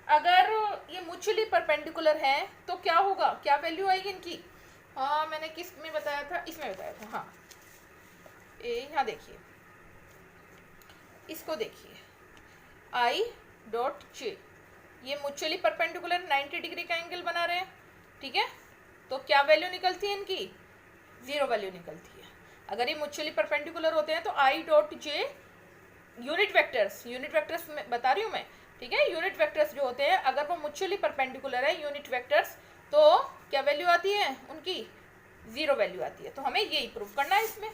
अगर ये म्यूचुअली परपेंडिकुलर हैं तो क्या होगा, क्या वैल्यू आएगी इनकी। हाँ मैंने किस में बताया था, इसमें बताया था। हाँ यहाँ देखिए, इसको देखिए आई डॉट जे, ये म्यूचुअली परपेंडिकुलर 90 डिग्री का एंगल बना रहे हैं, ठीक है। तो क्या वैल्यू निकलती है इनकी, 0 वैल्यू निकलती है। अगर ये म्यूचुअली परपेंडिकुलर होते हैं तो I dot J unit vectors बता रही हूँ मैं, ठीक है। यूनिट वेक्टर्स जो होते हैं अगर वो म्यूचुअली परपेंडिकुलर है यूनिट वेक्टर्स, तो क्या वैल्यू आती है उनकी, 0 वैल्यू आती है। तो हमें यही प्रूव करना है, इसमें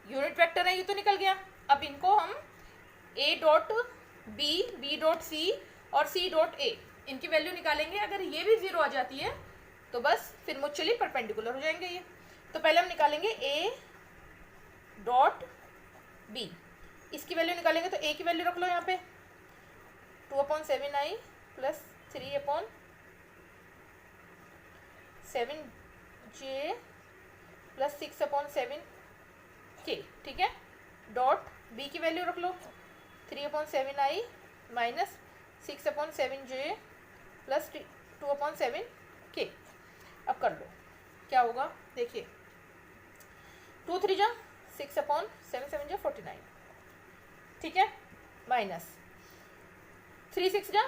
यूनिट वेक्टर है ये तो निकल गया। अब इनको हम a dot b, b dot c और सी डॉट ए, इनकी वैल्यू निकालेंगे। अगर ये भी 0 आ जाती है तो बस फिर म्यूचुअली परपेंडिकुलर हो जाएंगे ये। तो पहले हम निकालेंगे ए डॉट बी, इसकी वैल्यू निकालेंगे तो ए की वैल्यू रख लो यहाँ पे 2/7i plus 3/7j plus 6/7k, ठीक है। डॉट बी की वैल्यू रख लो 3/7i minus 6/7j plus 2/7k। अब कर लो क्या होगा, देखिए 2 3 जा 6/7 जा 49, ठीक है, माइनस 3 6 जा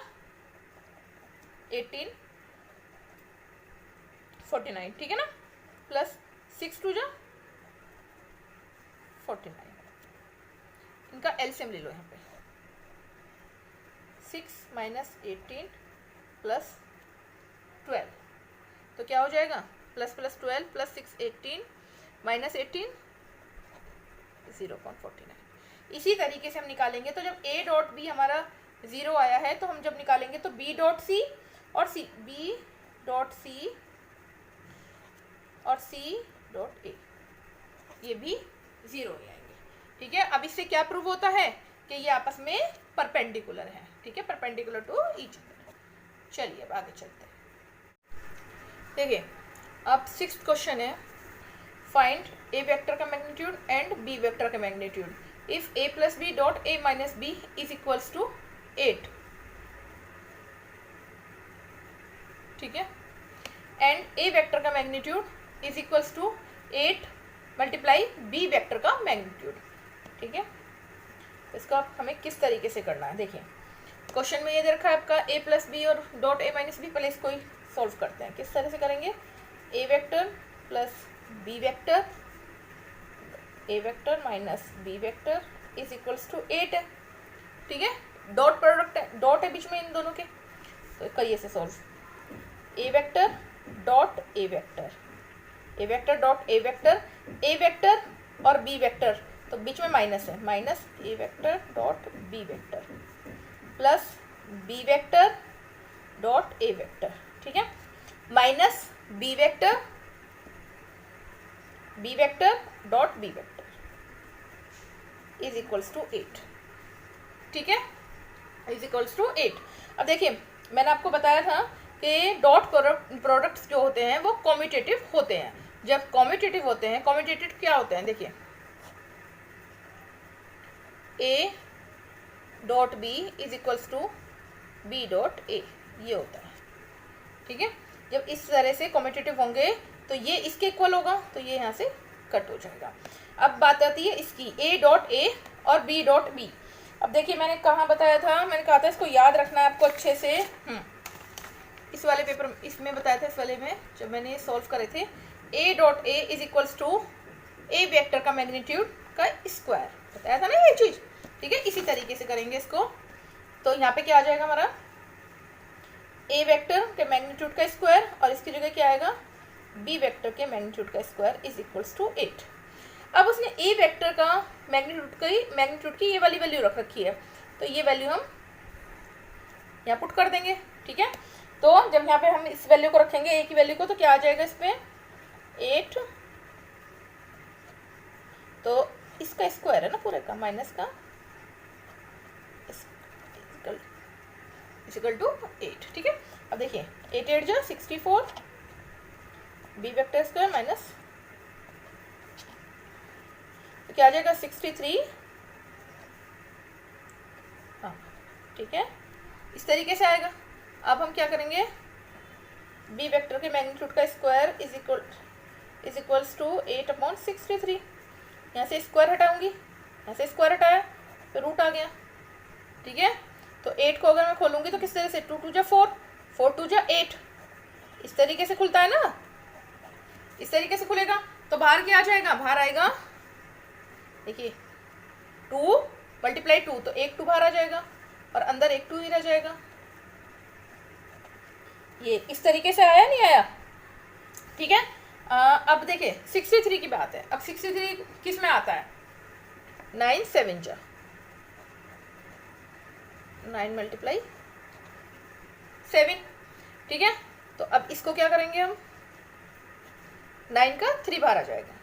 18 49, ठीक है ना, प्लस 6 2 जा 49। इनका एलसीएम ले लो यहाँ पे, 6 माइनस 18 प्लस 12, तो क्या हो जाएगा, प्लस प्लस 12 प्लस 6 18 माइनस 18 0.49। इसी तरीके से हम निकालेंगे, तो जब a डॉट बी हमारा 0 आया है तो हम जब निकालेंगे तो b डॉट सी और c, b डॉट सी और c डॉट ए, ये भी 0 हो जाएंगे, ठीक है। अब इससे क्या प्रूव होता है कि ये आपस में परपेंडिकुलर है, ठीक है, परपेंडिकुलर टू ईच अदर। चलिए अब आगे चलते हैं। देखिए अब 6th क्वेश्चन है, फाइंड ए वेक्टर का मैग्नीट्यूड एंड बी वेक्टर का magnitude if a plus b dot a minus b is equals to 8, ठीक है, एंड a वेक्टर का magnitude is equals to 8 multiply b vector का मैग्नीट्यूड, ठीक है। इसका हमें किस तरीके से करना है, देखिए क्वेश्चन में ये दे रखा है आपका a प्लस बी और डॉट a माइनस बी, पहले इसको ही सॉल्व करते हैं। किस तरह से करेंगे, a vector plus b vector, a vector minus b vector is equals to 8 है, ठीक है, डॉट प्रोडक्ट है, डॉट है बीच में इन दोनों के, तो करिए से solve, a vector dot a vector, a vector dot a vector, a vector और b वेक्टर, तो बीच में माइनस है, minus a vector dot b vector plus b vector dot a vector, ठीक है, minus b vector dot b vector is equals to 8, ठीक है, इज इक्वल्स टू 8। अब देखिए मैंने आपको बताया था कि डॉट प्रोडक्ट्स जो होते हैं वो कॉम्यूटेटिव होते हैं। जब कॉम्यूटेटिव होते हैं, कॉम्यूटेटिव क्या होते हैं, देखिए a dot b is equals to b dot a, ये होता है, ठीक है। जब इस तरह से कॉम्यूटेटिव होंगे तो ये इसके इक्वल होगा, तो ये यहाँ से कट हो जाएगा। अब बात आती है इसकी a डॉट a और b डॉट b। अब देखिए मैंने कहाँ बताया था, मैंने कहा था इसको याद रखना है आपको अच्छे से, इस वाले पेपर इसमें बताया था, इस वाले में जब मैंने सॉल्व करे थे, a dot a is equals to a vector का मैग्नीट्यूड का स्क्वायर, बताया था ना ये चीज़, ठीक है। इसी तरीके से करेंगे इसको, तो यहाँ पे क्या आ जाएगा हमारा a वेक्टर के मैग्नीट्यूड का स्क्वायर और इसकी जगह क्या आएगा, b वेक्टर के मैग्नीट्यूड का स्क्वायर इज इक्वल्स टू 8। अब उसने a वेक्टर का मैग्नीट्यूड की ये वाली वैल्यू रख रखी है, तो ये वैल्यू हम यहाँ पुट कर देंगे, ठीक है। तो जब यहाँ पे हम इस वैल्यू को रखेंगे a की वैल्यू को, तो क्या आ जाएगा इसमें 8, तो इसका स्क्वायर है ना पूरे का, माइनस का इक्वल टू 8, ठीक है। अब देखिए 8 8 जो 64, b वेक्टर स्क्वायर माइनस, तो क्या आ जाएगा 63, हाँ ठीक है, इस तरीके से आएगा। अब हम क्या करेंगे, b वेक्टर के मैग्नीट्यूड का स्क्वायर इज इक्वल्स टू 8/63, यहाँ से स्क्वायर हटाऊंगी, यहाँ से स्क्वायर हटाया तो रूट आ गया, ठीक है। तो 8 को अगर मैं खोलूंगी तो किस तरह से, 2 2 जा 4, 4 2 जा 8, इस तरीके से खुलता है ना, इस तरीके से खुलेगा। तो बाहर क्या आ जाएगा, बाहर आएगा, देखिए 2 मल्टीप्लाई 2, तो 1 2 बाहर आ जाएगा और अंदर 1 2 ही रह जाएगा। ये इस तरीके से आया नहीं आया, ठीक है। अब देखिए 63 की बात है। अब 63 किस में आता है, 9 7 जा 9 मल्टीप्लाई 7, ठीक है। तो अब इसको क्या करेंगे हम, 9 का 3 बाहर आ जाएगा,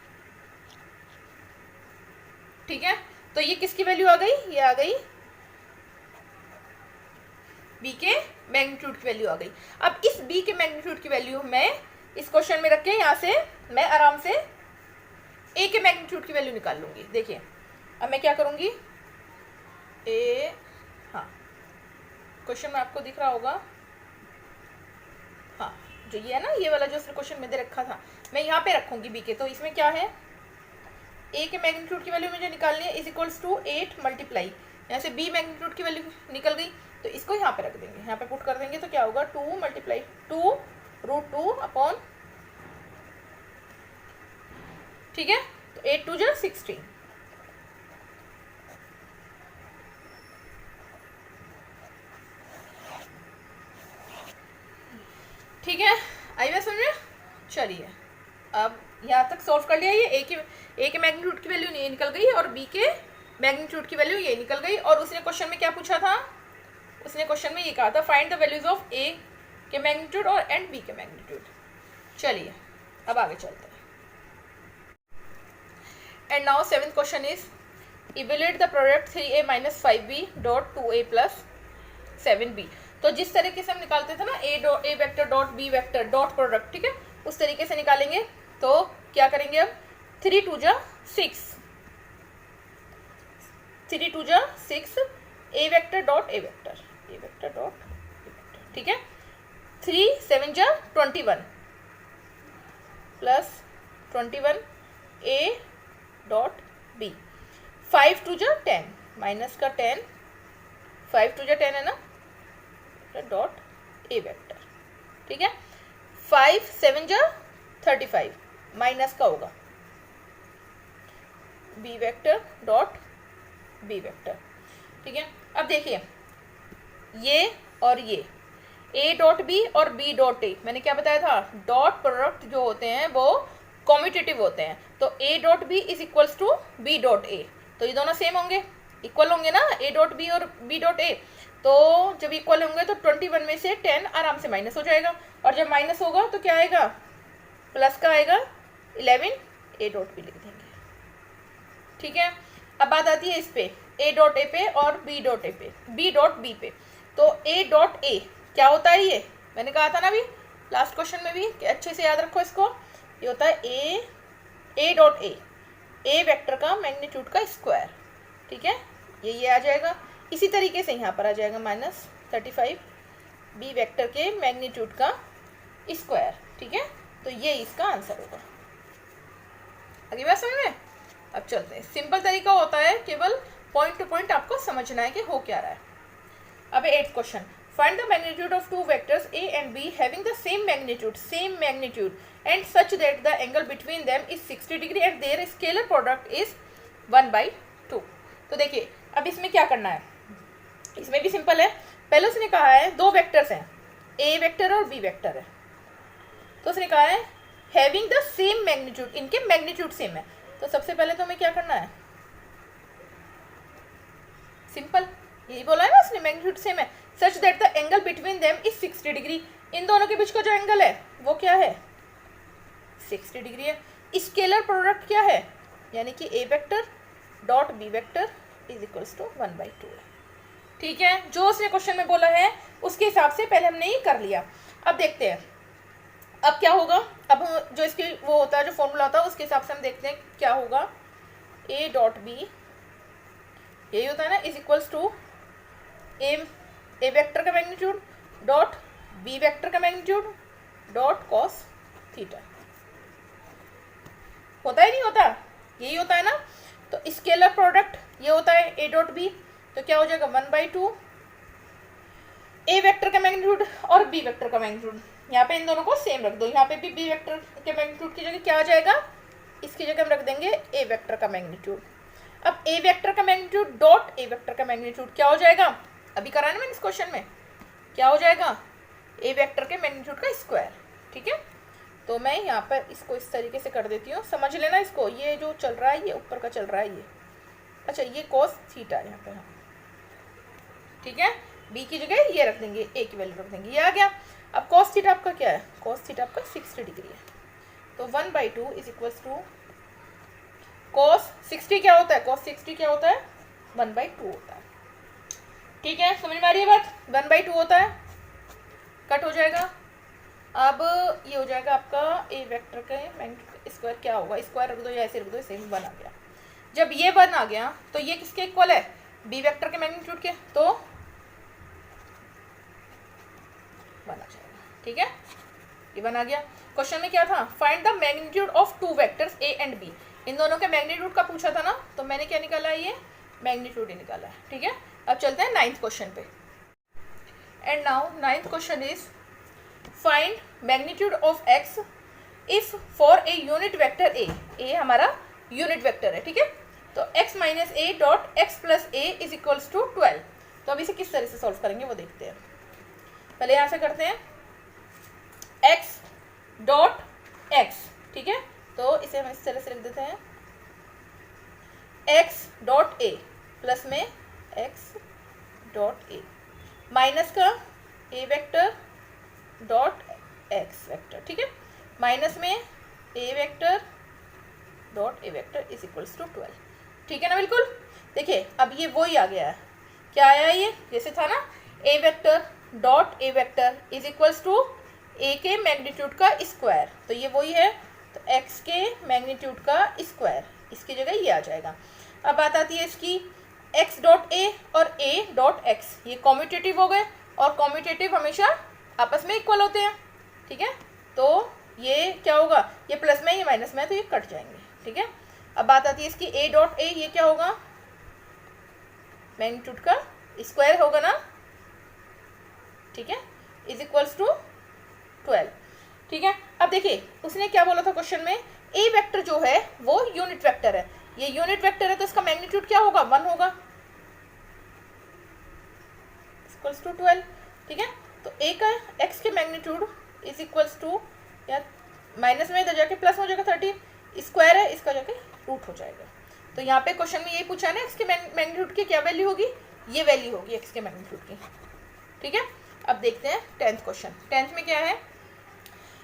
ठीक है। तो ये किसकी वैल्यू आ गई, ये आ गई b के मैग्नीट्यूड की वैल्यू आ गई। अब इस b के मैग्नीट्यूड की वैल्यू मैं इस क्वेश्चन में रख के यहाँ से मैं आराम से a के मैग्नीट्यूड की वैल्यू निकाल लूंगी। देखिए अब मैं क्या करूंगी, हाँ क्वेश्चन में आपको दिख रहा होगा, हाँ जो ये है ना, ये वाला जो क्वेश्चन में दे रखा था, मैं यहाँ पे रखूंगी बी के। तो इसमें क्या है, ए के मैग्नीट्यूड की वैल्यू मुझे निकालनी है, इज इक्वल्स टू 8 मल्टीप्लाई, यहाँ से बी मैग्नीट्यूड की वैल्यू निकल गई, तो इसको यहाँ पे रख देंगे, यहाँ पे पुट कर देंगे, तो क्या होगा 2 मल्टीप्लाई 2√2 अपॉन, ठीक है, तो 8 2 जा 16, ठीक है, आई बात समझ में। चलिए अब यहाँ तक सॉल्व कर लिया, ये ए के मैग्नीट्यूड की वैल्यू ये निकल गई और बी के मैग्नीट्यूड की वैल्यू ये निकल गई। और उसने क्वेश्चन में क्या पूछा था, उसने क्वेश्चन में ये कहा था फाइंड द वैल्यूज ऑफ ए के मैग्नीट्यूड और एंड बी के मैग्नीट्यूड। चलिए अब आगे चलते हैं। And now 7th question is evaluate the product 3a minus 5b dot 2a plus 7b। तो जिस तरीके से हम निकालते थे ना A vector dot B vector dot product, ठीक है, उस तरीके से निकालेंगे। तो क्या करेंगे अब, 3 2 जा 6, 3 2 जा 6 A vector dot A vector dot A vector, ठीक है, 3 7 जा 21 प्लस 21 ए डॉट बी, 5 2 जा 10 माइनस का 10, 5 2 जा 10 है ना, डॉट ए वेक्टर, ठीक है, 5 7 जा 35 माइनस का होगा b vector dot B vector, ठीक है। अब देखिए ये और ये ए डॉट बी और बी डॉट ए, मैंने क्या बताया था, डॉट प्रोडक्ट जो होते हैं वो कॉम्यूटेटिव होते हैं। तो a dot b is equals to b dot a, तो ये दोनों सेम होंगे, इक्वल होंगे ना, ए डॉट बी और बी डॉट ए। तो जब इक्वल होंगे तो 21 में से 10 आराम से माइनस हो जाएगा, और जब माइनस होगा तो क्या आएगा, प्लस का आएगा 11 ए डॉट बी लिख देंगे, ठीक है। अब बात आती है इस पे ए डॉट ए पे और बी डॉट ए पे, बी डॉट बी पे। तो ए डॉट ए क्या होता है, ये मैंने कहा था ना अभी लास्ट क्वेश्चन में भी कि अच्छे से याद रखो इसको, ये होता है ए डॉट ए वेक्टर का मैग्नीट्यूड का स्क्वायर, ठीक है, ये आ जाएगा। इसी तरीके से यहाँ पर आ जाएगा -35 बी वेक्टर के मैग्नीट्यूड का स्क्वायर, ठीक है। तो ये इसका आंसर होगा। अगली बात समझ में। अब चलते हैं, सिंपल तरीका होता है, केवल पॉइंट टू पॉइंट आपको समझना है कि हो क्या रहा है। अब 8th question, find the magnitude of two vectors A and b having the same magnitude and such that the angle between them is 60 degree and their scalar product is 1/2। तो देखिए अब इसमें क्या करना है, इसमें भी सिंपल है। पहले उसने कहा है दो वेक्टर्स हैं, ए वेक्टर और बी वेक्टर है, तो उसने कहा है हैविंग द सेम मैग्नीट्यूड, इनके मैग्नीट्यूड सेम है। तो सबसे पहले तो हमें क्या करना है, सिंपल यही बोला है ना उसने, मैग्नीट्यूड सेम है, such that the angle between them is 60 degree. इन दोनों के बीच का जो एंगल है वो क्या है, 60 डिग्री है। स्केलर प्रोडक्ट क्या है, यानी कि A vector dot B vector is equals to 1/2 है, ठीक है। जो उसने क्वेश्चन में बोला है उसके हिसाब से पहले हमने ये कर लिया। अब देखते हैं अब क्या होगा। अब जो इसकी वो होता है, जो फॉर्मूला होता है उसके हिसाब से हम देखते हैं क्या होगा। ए डॉट बी यही होता है ना, is equals to a vector का मैग्नीट्यूड डॉट बी वेक्टर का मैग्नीट्यूड डॉट कॉस थीटा। होता है नहीं होता, यही होता है ना। तो स्केलर प्रोडक्ट ये होता है ए डॉट बी, तो क्या हो जाएगा 1/2 ए वेक्टर का मैग्नीट्यूड और बी वेक्टर का मैग्नीट्यूड। यहाँ पे इन दोनों को सेम रख दो, यहाँ पे भी बी वेक्टर के मैग्नीट्यूड की जगह क्या आ जाएगा, इसकी जगह हम रख देंगे ए वेक्टर का मैग्नीट्यूड। अब ए वेक्टर का मैग्नीट्यूड डॉट ए वेक्टर का मैग्नीट्यूड क्या हो जाएगा, अभी करा ना मैंने इस क्वेश्चन में, क्या हो जाएगा ए वेक्टर के मैग्नीट्यूड का स्क्वायर, ठीक है। तो मैं यहाँ पर इसको इस तरीके से कर देती हूँ, समझ लेना इसको, ये जो चल रहा है ये ऊपर का चल रहा है ये, अच्छा ये कॉस थीटा है यहाँ पे हम, ठीक है। बी की जगह ये रख देंगे, ए की वैल्यू रख देंगे, ये आ गया। अब कॉस थीटा आपका क्या है, कॉस थीटा आपका 60 डिग्री है, तो 1/2 इज इक्वल्स टू कॉस 60 क्या होता है, कॉस 60 क्या होता है 1/2 होता है, ठीक है। समझ में आ रही है बात, 1/2 होता है, कट हो जाएगा। अब ये हो जाएगा आपका ए वेक्टर का मैग्नीट्यूड स्क्वायर, क्या होगा, स्क्वायर रख दो या ऐसे रख दो, सेम 1 आ गया। जब ये 1 आ गया तो ये किसके इक्वल है, बी वेक्टर के मैग्नीट्यूड के, तो 1 आ जाएगा। ठीक है, ये 1 आ गया। क्वेश्चन में क्या था, find the magnitude of two vectors A and B. इन दोनों के मैग्नीट्यूड का पूछा था ना, तो मैंने क्या निकाला है, ये मैग्नीट्यूड ही निकाला है। ठीक है, अब चलते हैं 9th क्वेश्चन पे। And now 9th question is find magnitude of x if for a unit vector a हमारा यूनिट वेक्टर है। ठीक है, तो x minus a dot x plus a is equals to 12। तो अब इसे किस तरह से सॉल्व करेंगे वो देखते हैं। पहले यहाँ से करते हैं x डॉट x। ठीक है, तो इसे हम इस तरह से लिख देते हैं x डॉट a प्लस में x डॉट a माइनस का a vector dot x vector. ठीक है, माइनस में a vector dot a vector is equals to 12। ठीक है ना, बिल्कुल। देखिए अब ये वही आ गया है, क्या आया, ये जैसे था ना a vector dot a vector is equals to a के मैग्नीट्यूड का स्क्वायर, तो ये वही है। तो x के मैग्नीट्यूड का स्क्वायर, इसकी जगह ये आ जाएगा। अब बात आती है इसकी x डॉट a और a डॉट x, ये कॉम्यूटेटिव हो गए और कॉम्यूटेटिव हमेशा आपस में इक्वल होते हैं। ठीक है, तो ये क्या होगा, ये प्लस में ये माइनस में है, तो ये कट जाएंगे। ठीक है, अब बात आती है इसकी a डॉट a, ये क्या होगा, मैग्नीट्यूड का स्क्वायर होगा ना। ठीक है, इज इक्वल्स टू 12। ठीक है, अब देखिए उसने क्या बोला था क्वेश्चन में, a वेक्टर जो है वो यूनिट वेक्टर है, ये यूनिट वेक्टर है, तो इसका मैग्नीट्यूड क्या होगा, 1 होगा, इक्वल्स टू 12। ठीक है, तो a का x के मैग्नीट्यूड इज इक्वल्स टू, या माइनस में इधर जाके प्लस हो जाएगा 13, स्क्वायर है, इसका जाके रूट हो जाएगा। तो यहाँ पे क्वेश्चन में यही पूछा है ना, x के मैग्नीट्यूड की क्या वैल्यू होगी, ये वैल्यू होगी x के मैग्नीट्यूड की। ठीक है, अब देखते हैं 10th क्वेश्चन। 10th में क्या है,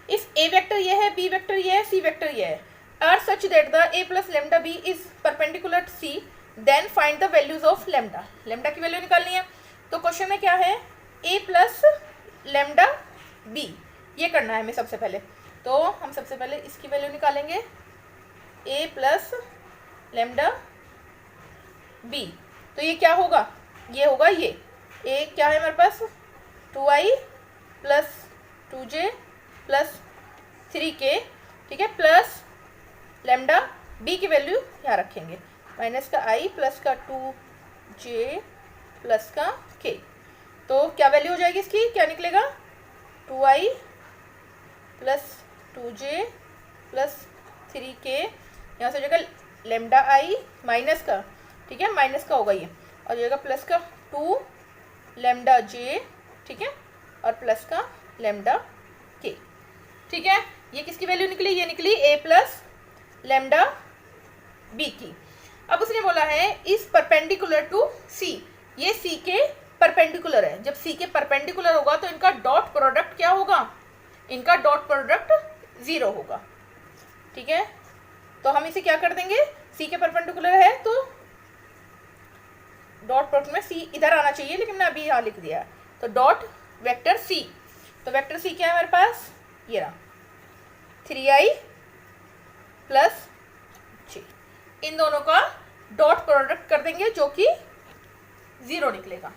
इफ a वेक्टर ये है, b वेक्टर ये है, c वेक्टर ये है, are such that the a plus lambda b is perpendicular to c, then find the values of lambda. Lambda की वैल्यू निकालनी है। तो क्वेश्चन में क्या है, a प्लस लेमडा b, ये करना है हमें सबसे पहले। तो हम सबसे पहले इसकी वैल्यू निकालेंगे, a प्लस लेमडा b, तो ये क्या होगा, ये होगा ये a क्या है हमारे पास, 2i plus 2j plus 3k। ठीक है, प्लस लेमडा b की वैल्यू यहाँ रखेंगे, माइनस का i प्लस का 2j प्लस का k। तो क्या वैल्यू हो जाएगी इसकी, क्या निकलेगा, 2i plus 2j plus 3k, यहाँ से हो जाएगा लेमडा i माइनस का, ठीक है, माइनस का होगा ये, और जाएगा प्लस का 2 लेमडा j। ठीक है, और प्लस का लेमडा k। ठीक है, ये किसकी वैल्यू निकली, ये निकली a प्लस लेमडा b की। अब उसने बोला है इस परपेंडिकुलर टू c, ये c के परपेंडिकुलर है। जब c के परपेंडिकुलर होगा तो इनका डॉट प्रोडक्ट क्या होगा, इनका डॉट प्रोडक्ट 0 होगा। ठीक है, तो हम इसे क्या कर देंगे, c के परपेंडिकुलर है तो डॉट प्रोडक्ट में c इधर आना चाहिए, लेकिन मैं अभी यहाँ लिख दिया है। तो डॉट वेक्टर c, तो वेक्टर c क्या है हमारे पास, ये रहा 3i प्लस j, इन दोनों का डॉट प्रोडक्ट कर देंगे जो कि 0 निकलेगा।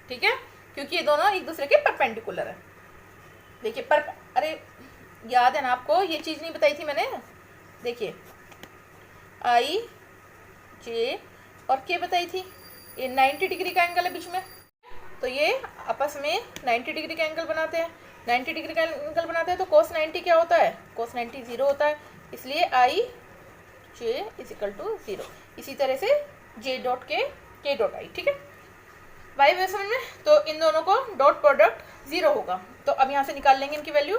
ठीक है, क्योंकि ये दोनों एक दूसरे के परपेंडिकुलर है। देखिए अरे याद है ना आपको, ये चीज़ नहीं बताई थी मैंने, देखिए i j और k बताई थी, ये 90 डिग्री का एंगल है बीच में, तो ये आपस में 90 डिग्री का एंगल बनाते हैं। 90 डिग्री का एंगल बनाते हैं तो cos 90 क्या होता है, cos 90 0 होता है, इसलिए i j is equal to 0। इसी तरह से j dot k dot i। ठीक है, वाई वे समझ में, तो इन दोनों को डॉट प्रोडक्ट 0 होगा। तो अब यहाँ से निकाल लेंगे इनकी वैल्यू,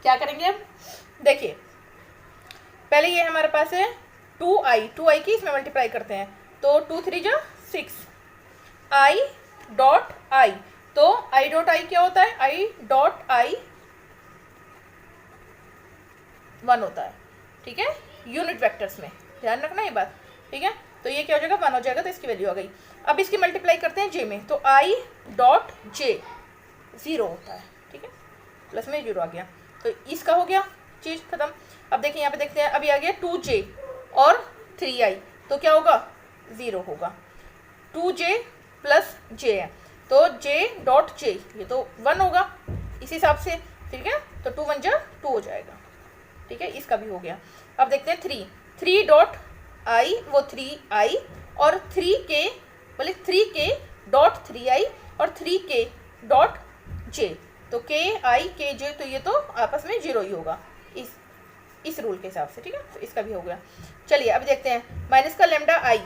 क्या करेंगे अब, देखिए पहले ये हमारे पास है 2i की इसमें मल्टीप्लाई करते हैं, तो 2 3 जा 6, i डॉट i, तो i डॉट i क्या होता है, i डॉट i 1 होता है। ठीक है, यूनिट वेक्टर्स में ध्यान रखना ये बात। ठीक है, तो ये क्या हो जाएगा, 1 हो जाएगा, तो इसकी वैल्यू आ गई। अब इसकी मल्टीप्लाई करते हैं j में, तो i डॉट j 0 होता है। ठीक है, प्लस में 0 आ गया, तो इसका हो गया चीज़ खत्म। अब देखिए यहाँ पे देखते हैं, अभी आ गया 2j और 3i, तो क्या होगा, 0 होगा, 2j प्लस j है, तो जे डॉट जे ये तो 1 होगा इस हिसाब से, ठीक है। तो 2 1 जा 2 हो जाएगा, ठीक है। इसका भी हो गया। अब देखते हैं 3 डॉट आई वो 3i और 3k बोले 3k डॉट 3i और 3k डॉट j, तो k i k j तो ये तो आपस में 0 ही होगा इस रूल के हिसाब से, ठीक है। तो इसका भी हो गया। चलिए अभी देखते हैं माइनस का लेमडा i,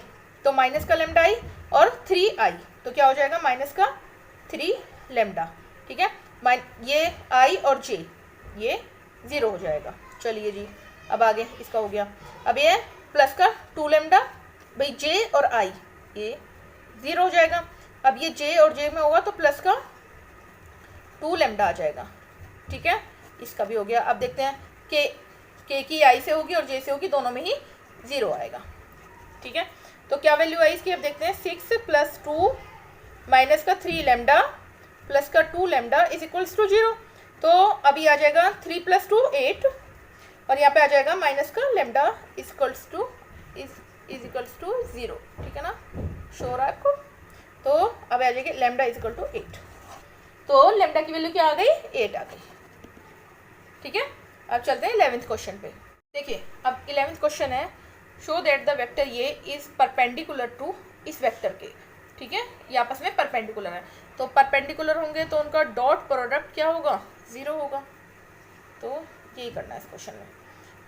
तो माइनस का लेमडा i और 3i तो क्या हो जाएगा माइनस का 3 लेमडा, ठीक है। ये i और j ये 0 हो जाएगा। चलिए जी अब आगे इसका हो गया। अब ये प्लस का 2 लेमडा, भाई j और i ये 0 हो जाएगा। अब ये j और j में होगा तो प्लस का 2 लेमडा आ जाएगा, ठीक है। इसका भी हो गया। अब देखते हैं k की i से होगी और j से होगी, दोनों में ही 0 आएगा, ठीक है। तो क्या वैल्यू आई इसकी, अब देखते हैं 6 प्लस 2 माइनस का 3 लेमडा प्लस का 2 लेमडा इज इक्वल्स टू 0। तो अभी आ जाएगा 3 प्लस 2 8 और यहाँ पे आ जाएगा माइनस का लेमडा इज इक्वल्स टू 0, ठीक है ना, शोर है आपको। तो अब आ जाएगी लेमडा इज इक्वल टू 8, तो लेमडा की वैल्यू क्या आ गई 8 आ गई, ठीक है। अब चलते हैं 11th क्वेश्चन पे। देखिए अब 11th क्वेश्चन है, शो दैट द वेक्टर ये इज परपेंडिकुलर टू इस वेक्टर के, ठीक है। ये आपस में परपेंडिकुलर है, तो परपेंडिकुलर होंगे तो उनका डॉट प्रोडक्ट क्या होगा 0 होगा। तो यही करना है इस क्वेश्चन में।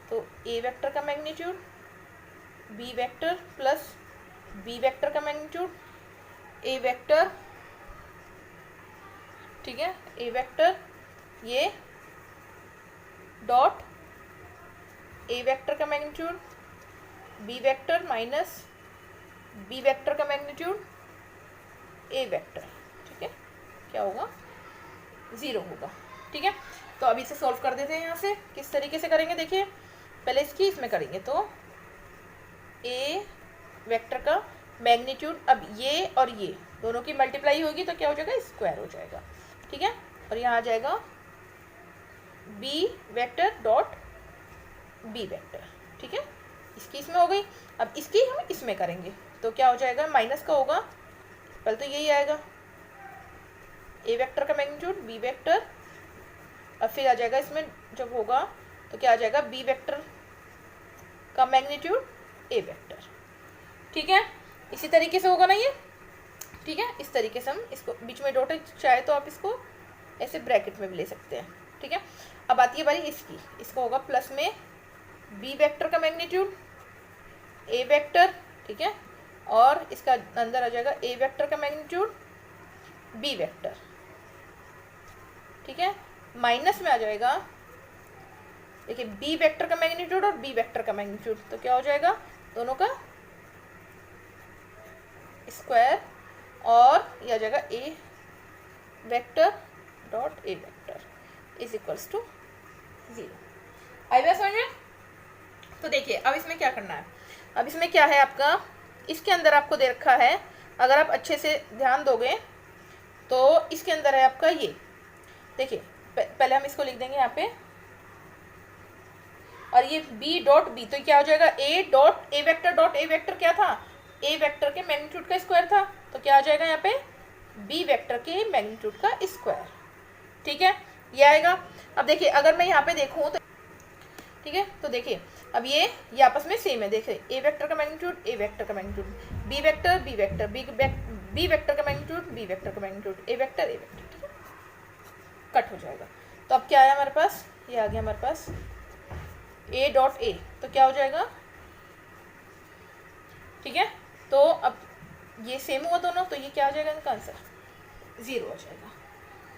तो ए वेक्टर का magnitude b vector plus b vector का मैग्नीट्यूड ए वेक्टर, ठीक है, ए वेक्टर ये डॉट ए वेक्टर का magnitude b vector minus b vector का मैग्नीट्यूड ए वेक्टर, ठीक है, क्या होगा 0 होगा, ठीक है। तो अभी इसे सॉल्व कर देते हैं। यहाँ से किस तरीके से करेंगे देखिए, पहले इसमें करेंगे तो ए वेक्टर का मैग्नीट्यूड, अब ये और ये दोनों की मल्टीप्लाई होगी तो क्या हो जाएगा स्क्वायर हो जाएगा, ठीक है। और यहाँ आ जाएगा b vector dot B vector, ठीक है। इसकी इसमें हो गई। अब इसकी हम इसमें करेंगे तो क्या हो जाएगा माइनस का होगा, पहले तो यही आएगा ए वेक्टर का मैग्नीट्यूड बी वेक्टर, अब फिर आ जाएगा इसमें जब होगा तो क्या आ जाएगा बी वेक्टर का मैग्नीट्यूड ए वेक्टर, ठीक है। इसी तरीके से होगा ना ये, ठीक है। इस तरीके से हम इसको बीच में डॉट चाहे तो आप इसको ऐसे ब्रैकेट में भी ले सकते हैं, ठीक है। अब आती है बारी इसकी, इसको होगा प्लस में बी वेक्टर का मैग्नीट्यूड ए वेक्टर, ठीक है, और इसका अंदर आ जाएगा ए वेक्टर का मैग्नीट्यूड बी वेक्टर, ठीक है, माइनस में आ जाएगा देखिए बी वेक्टर का मैग्नीट्यूड और बी वेक्टर का मैग्नीट्यूड, तो क्या हो जाएगा दोनों का स्क्वायर, और ये आ जाएगा A vector dot A vector is equals to 0। आई बात समझ में। तो देखिए अब इसमें क्या करना है, अब इसमें क्या है आपका, इसके अंदर आपको दे रखा है, अगर आप अच्छे से ध्यान दोगे तो इसके अंदर है आपका ये, देखिए पहले हम इसको लिख देंगे यहाँ पे, और ये b डॉट बी, तो क्या हो जाएगा a dot A vector dot A vector क्या था ए वेक्टर के मैग्नीट्यूड का स्क्वायर था, तो क्या आ जाएगा यहाँ पे b वेक्टर के मैग्नीट्यूड का स्क्वायर, ठीक है, ये आएगा। अब देखिए अगर मैं यहाँ पे देखूँ तो ठीक है, तो देखिए अब ये आपस में सेम है, देखिए ए वेक्टर का मैग्नीट्यूड ए वेक्टर का magnitude b vector B vector B vector का मैग्नीट्यूड बी वेक्टर का मैग्नीट्यूड ए वेक्टर, ठीक है, कट हो जाएगा। तो अब क्या आया हमारे पास, ये आ गया हमारे पास ए डॉट ए, तो क्या हो जाएगा, ठीक है। तो अब ये सेम हुआ दोनों, तो ये क्या आ जाएगा इनका आंसर 0 आ जाएगा,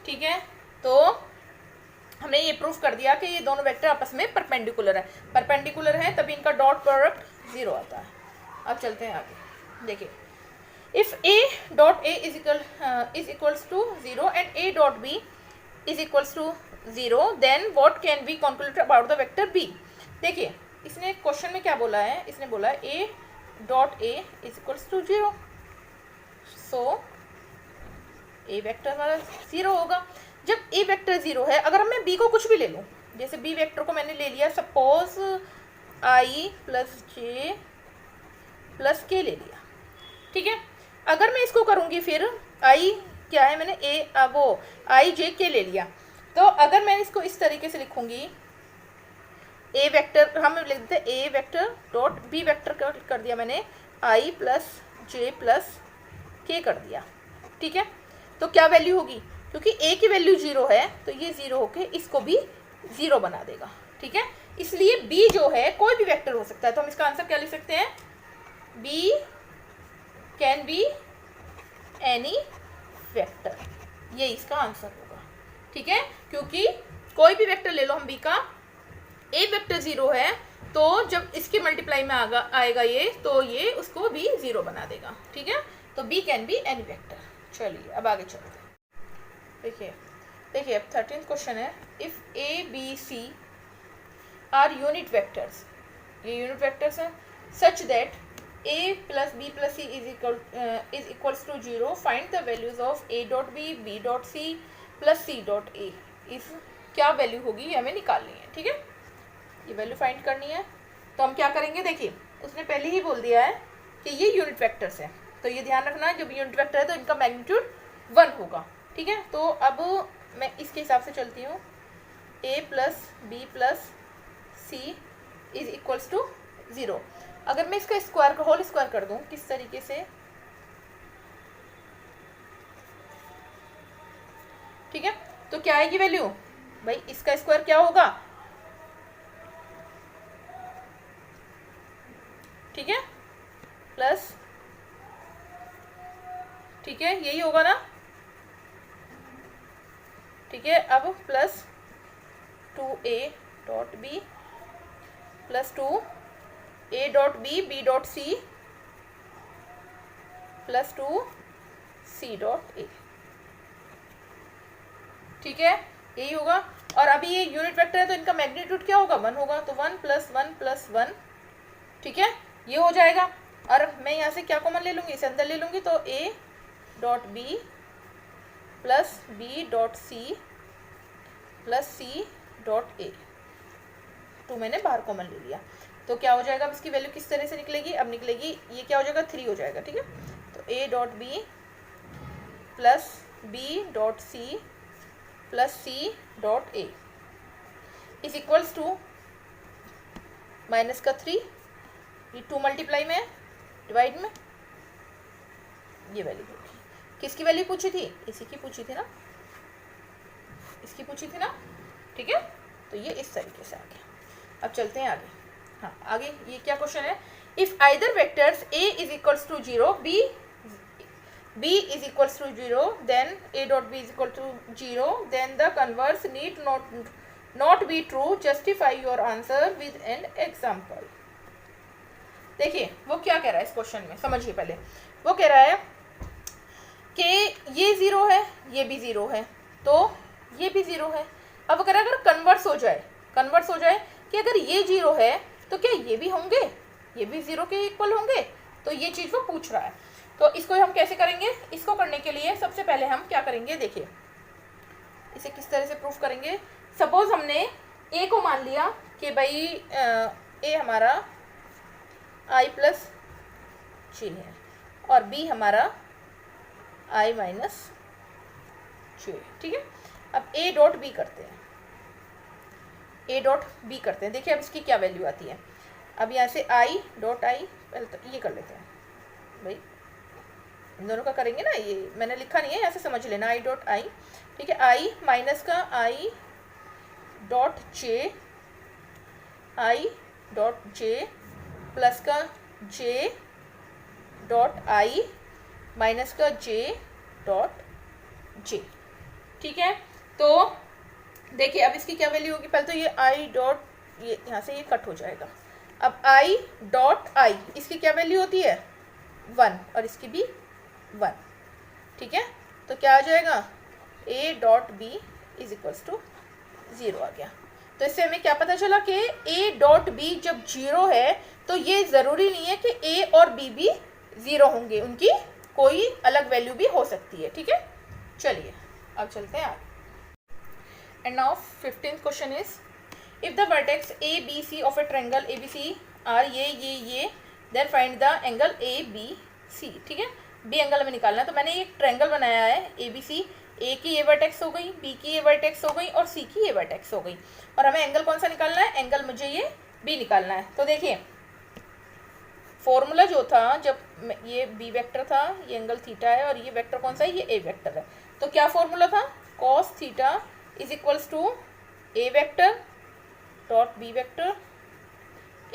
ठीक है। तो हमने ये प्रूफ कर दिया कि ये दोनों वेक्टर आपस में परपेंडिकुलर है तभी इनका डॉट प्रोडक्ट 0 आता है। अब चलते हैं आगे, देखिए if a dot a is equals to 0 and a dot b is equals to 0 then what can be conclude about the vector b. देखिए इसने क्वेश्चन में क्या बोला है, इसने बोला है a dot a is equals to 0, so a vector हमारा 0 होगा। जब ए वेक्टर 0 है, अगर मैं बी को कुछ भी ले लूँ, जैसे बी वेक्टर को मैंने ले लिया suppose I plus J plus के ले लिया, ठीक है। अगर मैं इसको करूँगी फिर आई क्या है, मैंने वो आई जे के ले लिया। तो अगर मैं इसको इस तरीके से लिखूंगी, ए वेक्टर हम लिख देते हैं ए वेक्टर डॉट बी वेक्टर कर दिया मैंने आई प्लस जे प्लस के कर दिया, ठीक है। तो क्या वैल्यू होगी, क्योंकि ए की वैल्यू 0 है तो ये 0 होके इसको भी 0 बना देगा, ठीक है। इसलिए बी जो है कोई भी वेक्टर हो सकता है, तो हम इसका आंसर क्या लिख सकते हैं, b can be any vector, ये इसका आंसर होगा, ठीक है। क्योंकि कोई भी वेक्टर ले लो हम बी का, ए वेक्टर 0 है तो जब इसके मल्टीप्लाई में आएगा ये, तो ये उसको भी 0 बना देगा, ठीक है। तो b can be any vector. चलिए अब आगे चलते हैं। देखिए अब 13th क्वेश्चन है, if a B c are unit vectors, ये यूनिट वेक्टर्स हैं, such that a plus b plus c is equals to 0, find the values of a dot b, b dot c plus c dot a। इस क्या वैल्यू होगी ये हमें निकालनी है, ठीक है। ये वैल्यू फाइंड करनी है, तो हम क्या करेंगे, देखिए उसने पहले ही बोल दिया है कि ये यूनिट वेक्टर्स है, तो ये ध्यान रखना है जब यूनिट वेक्टर है तो इनका मैग्नीट्यूड 1 होगा, ठीक है। तो अब मैं इसके हिसाब से चलती हूँ, a plus b plus c is equals to 0। अगर मैं इसका स्क्वायर का होल स्क्वायर कर दूं किस तरीके से, ठीक है, तो क्या आएगी वैल्यू, भाई इसका स्क्वायर क्या होगा, ठीक है, प्लस, ठीक है, यही होगा ना, ठीक है। अब plus 2a dot b plus 2a dot b b dot c plus 2c dot a, ठीक है, यही होगा। और अभी ये यूनिट वेक्टर है तो इनका मैग्नीट्यूड क्या होगा, 1 होगा, तो 1 प्लस 1 प्लस 1, ठीक है, ये हो जाएगा। और मैं यहाँ से क्या कॉमन ले लूँगी, इसे अंदर ले लूँगी, तो a dot b plus b dot c plus c dot a, 2 मैंने बाहर कॉमन ले लिया, तो क्या हो जाएगा, अब इसकी वैल्यू किस तरह से निकलेगी, अब निकलेगी ये क्या हो जाएगा, 3 हो जाएगा, ठीक है। तो a dot b plus b dot c plus c dot a is equals to minus का 3, ये 2 मल्टीप्लाई में डिवाइड में, ये वैल्यू होगी, किसकी वैल्यू पूछी थी, इसी की पूछी थी ना, इसकी पूछी थी ना, ठीक है। तो ये इस तरीके से आ गया। अब चलते हैं आगे, हाँ आगे ये क्या क्वेश्चन है, if either vectors a is equals to 0, b is equals to 0, then a dot b is equal to 0, then the converse need not be true, justify your answer with an example. देखिए वो क्या कह रहा है इस क्वेश्चन में, समझिए पहले। वो कह रहा है कि ये 0 है, ये भी 0 है, तो ये भी 0 है। अब अगर कन्वर्स हो जाए कि अगर ये 0 है तो क्या ये भी होंगे, ये भी 0 के इक्वल होंगे, तो ये चीज़ वो पूछ रहा है। तो इसको हम कैसे करेंगे, इसको करने के लिए सबसे पहले हम क्या करेंगे, देखिए इसे किस तरह से प्रूफ करेंगे। सपोज हमने a को मान लिया कि भाई a हमारा i प्लस जे है और b हमारा i माइनस जे, ठीक है। अब a डॉट b करते हैं, देखिए अब इसकी क्या वैल्यू आती है। अब यहाँ से i डॉट i, पहले तो ये कर लेते हैं भाई, इन दोनों का करेंगे ना, ये मैंने लिखा नहीं है, यहाँ से समझ लेना, i डॉट i, ठीक है, i माइनस का i डॉट j प्लस का j डॉट i माइनस का j डॉट j, ठीक है। तो देखिए अब इसकी क्या वैल्यू होगी, पहले तो ये i डॉट, ये यहाँ से ये कट हो जाएगा। अब i डॉट i, इसकी क्या वैल्यू होती है 1 और इसकी भी 1, ठीक है। तो क्या आ जाएगा, a dot b is equals to 0 आ गया। तो इससे हमें क्या पता चला कि a डॉट b जब 0 है तो ये ज़रूरी नहीं है कि a और b भी 0 होंगे, उनकी कोई अलग वैल्यू भी हो सकती है, ठीक है। चलिए अब चलते हैं आगे। And now 15th question is, if the vertex a b c of a triangle abc are ये then find the angle a b c, ठीक है। बी एंगल हमें निकालना है। तो मैंने ये ट्रायंगल बनाया है ए बी सी, ए की ये वर्टेक्स हो गई, बी की ये वर्टेक्स हो गई और सी की ये वर्टेक्स हो गई, और हमें एंगल कौन सा निकालना है, एंगल मुझे ये बी निकालना है। तो देखिए फॉर्मूला जो था, जब ये बी वेक्टर था, ये एंगल थीटा है, और ये वेक्टर कौन सा है, ये ए वेक्टर है, तो क्या फॉर्मूला था, cos theta is equals to a vector dot B vector,